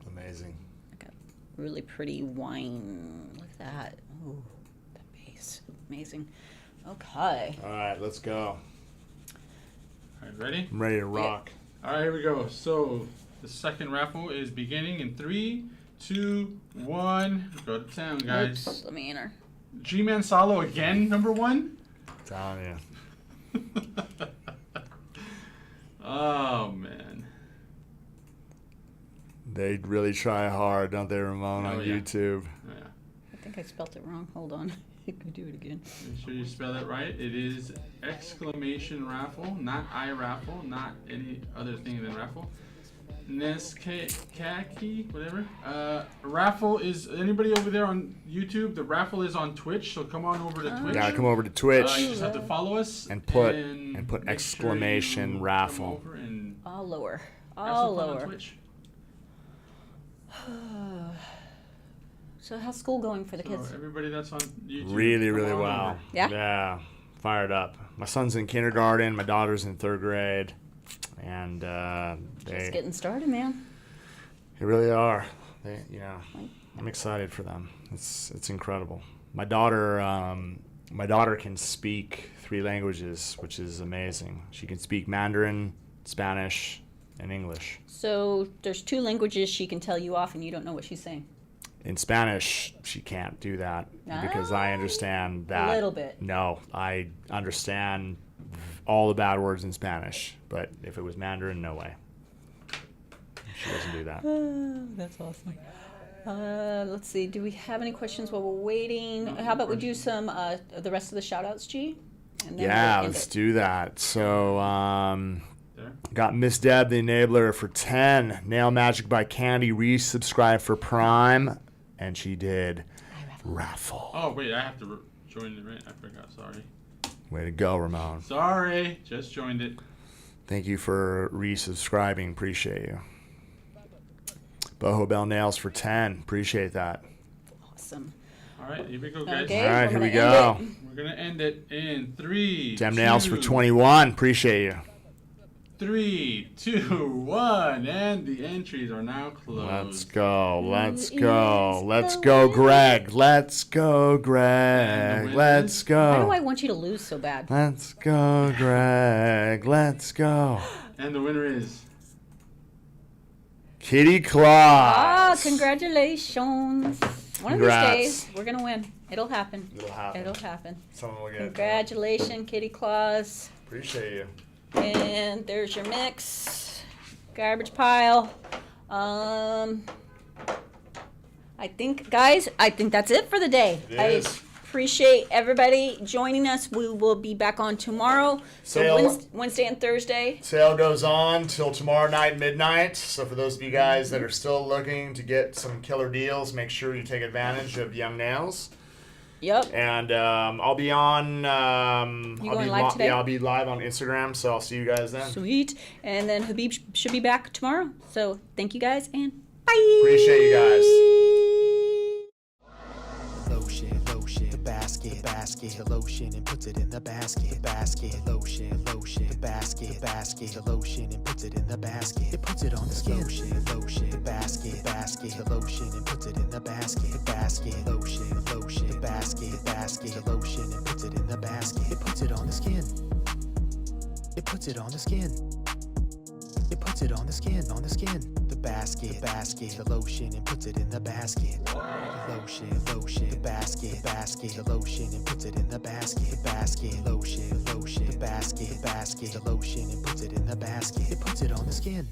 Amazing. Got really pretty wine. Look at that. Ooh, the bass. Amazing. Okay. All right, let's go. All right, ready? I'm ready to rock. All right, here we go. So the second raffle is beginning in 3, 2, 1. Go to town, guys. Oops, let me enter. G-Man Salo again, number 1. Telling you. Oh, man. They really try hard, don't they, Ramon, on yeah. YouTube? Oh, yeah. I think I spelled it wrong. Hold on. I can do it again. Make sure you spell it right. It is exclamation raffle, not I raffle, not any other thing than raffle. Neskaki, whatever. Raffle is anybody over there on YouTube? The raffle is on Twitch, so come on over to Twitch. Yeah, come over to Twitch You just have to follow us and put make exclamation sure you raffle. Come over and All lower. have All some fun on lower. Twitch. So how's school going for the kids? So everybody that's on YouTube, Really, come really on well. over. Yeah? Yeah. Fired up. My son's in kindergarten. My daughter's in 3rd grade. And Just they getting started, man. really are. I'm excited for them. It's incredible. My daughter can speak 3 languages, which is amazing. She can speak Mandarin, Spanish, and English. So there's 2 languages she can tell you off and you don't know what she's saying. In Spanish, she can't do that because I understand that. A little bit. No, I understand all the bad words in Spanish, but if it was Mandarin, no way. She doesn't do that. That's awesome. Let's see. Do we have any questions while we're waiting? How about we do some the rest of the shout outs, G? And then Yeah, we'll end let's it. do that. So, There. got Miss Deb, the enabler, for 10. Nail Magic by Candy resubscribed for Prime, and she did Raffle. Oh wait, I have to join it, right? I forgot. Sorry. Way to go, Ramon. Sorry, just joined it. Thank you for resubscribing. Appreciate you. Boho Bell Nails for 10. Appreciate that. Awesome. All right, here we go, guys. Okay. All right, we're here we gonna go. end We're gonna end it in 3. Dem Nails for 2, 21. Appreciate you. 3, 2, 1, and the entries are now closed. Let's go. Let's go. Let's go, Greg. Let's go, Greg. Let's Why do I go. want you to lose so bad? Let's go, Greg. Let's go. And the winner is Kitty Ah, Claus. congratulations. One of Congrats. these days, we're going to win. It'll happen. It'll happen. It'll happen. Someone will get it. Congratulations, Kitty Claus. Appreciate you. And there's your mix. Garbage pile. I think, guys, that's it for the day. It is. appreciate everybody joining us. We will be back on tomorrow. So Wednesday and Thursday. Sale goes on till tomorrow night, midnight. So for those of you guys that are still looking to get some killer deals, make sure you take advantage of Young Nails. Yep. And I'll be on. You going live today? Yeah, I'll be live on Instagram. So I'll see you guys then. Sweet. And then Habib should be back tomorrow. So thank you guys and bye. Appreciate you guys. Lotion, lotion, basket, lotion and puts it in the basket, lotion, basket, lotion and puts it in the basket. It puts it on the skin. Lotion, basket, lotion and puts it in the basket, lotion, basket, lotion and puts it in the basket. It puts it on the skin. It puts it on the skin. It puts it on the skin, The basket, the lotion and puts it in the basket. Lotion, basket, the lotion and puts it in the basket. Lotion, basket, the lotion and puts it in the basket. It puts it on the skin.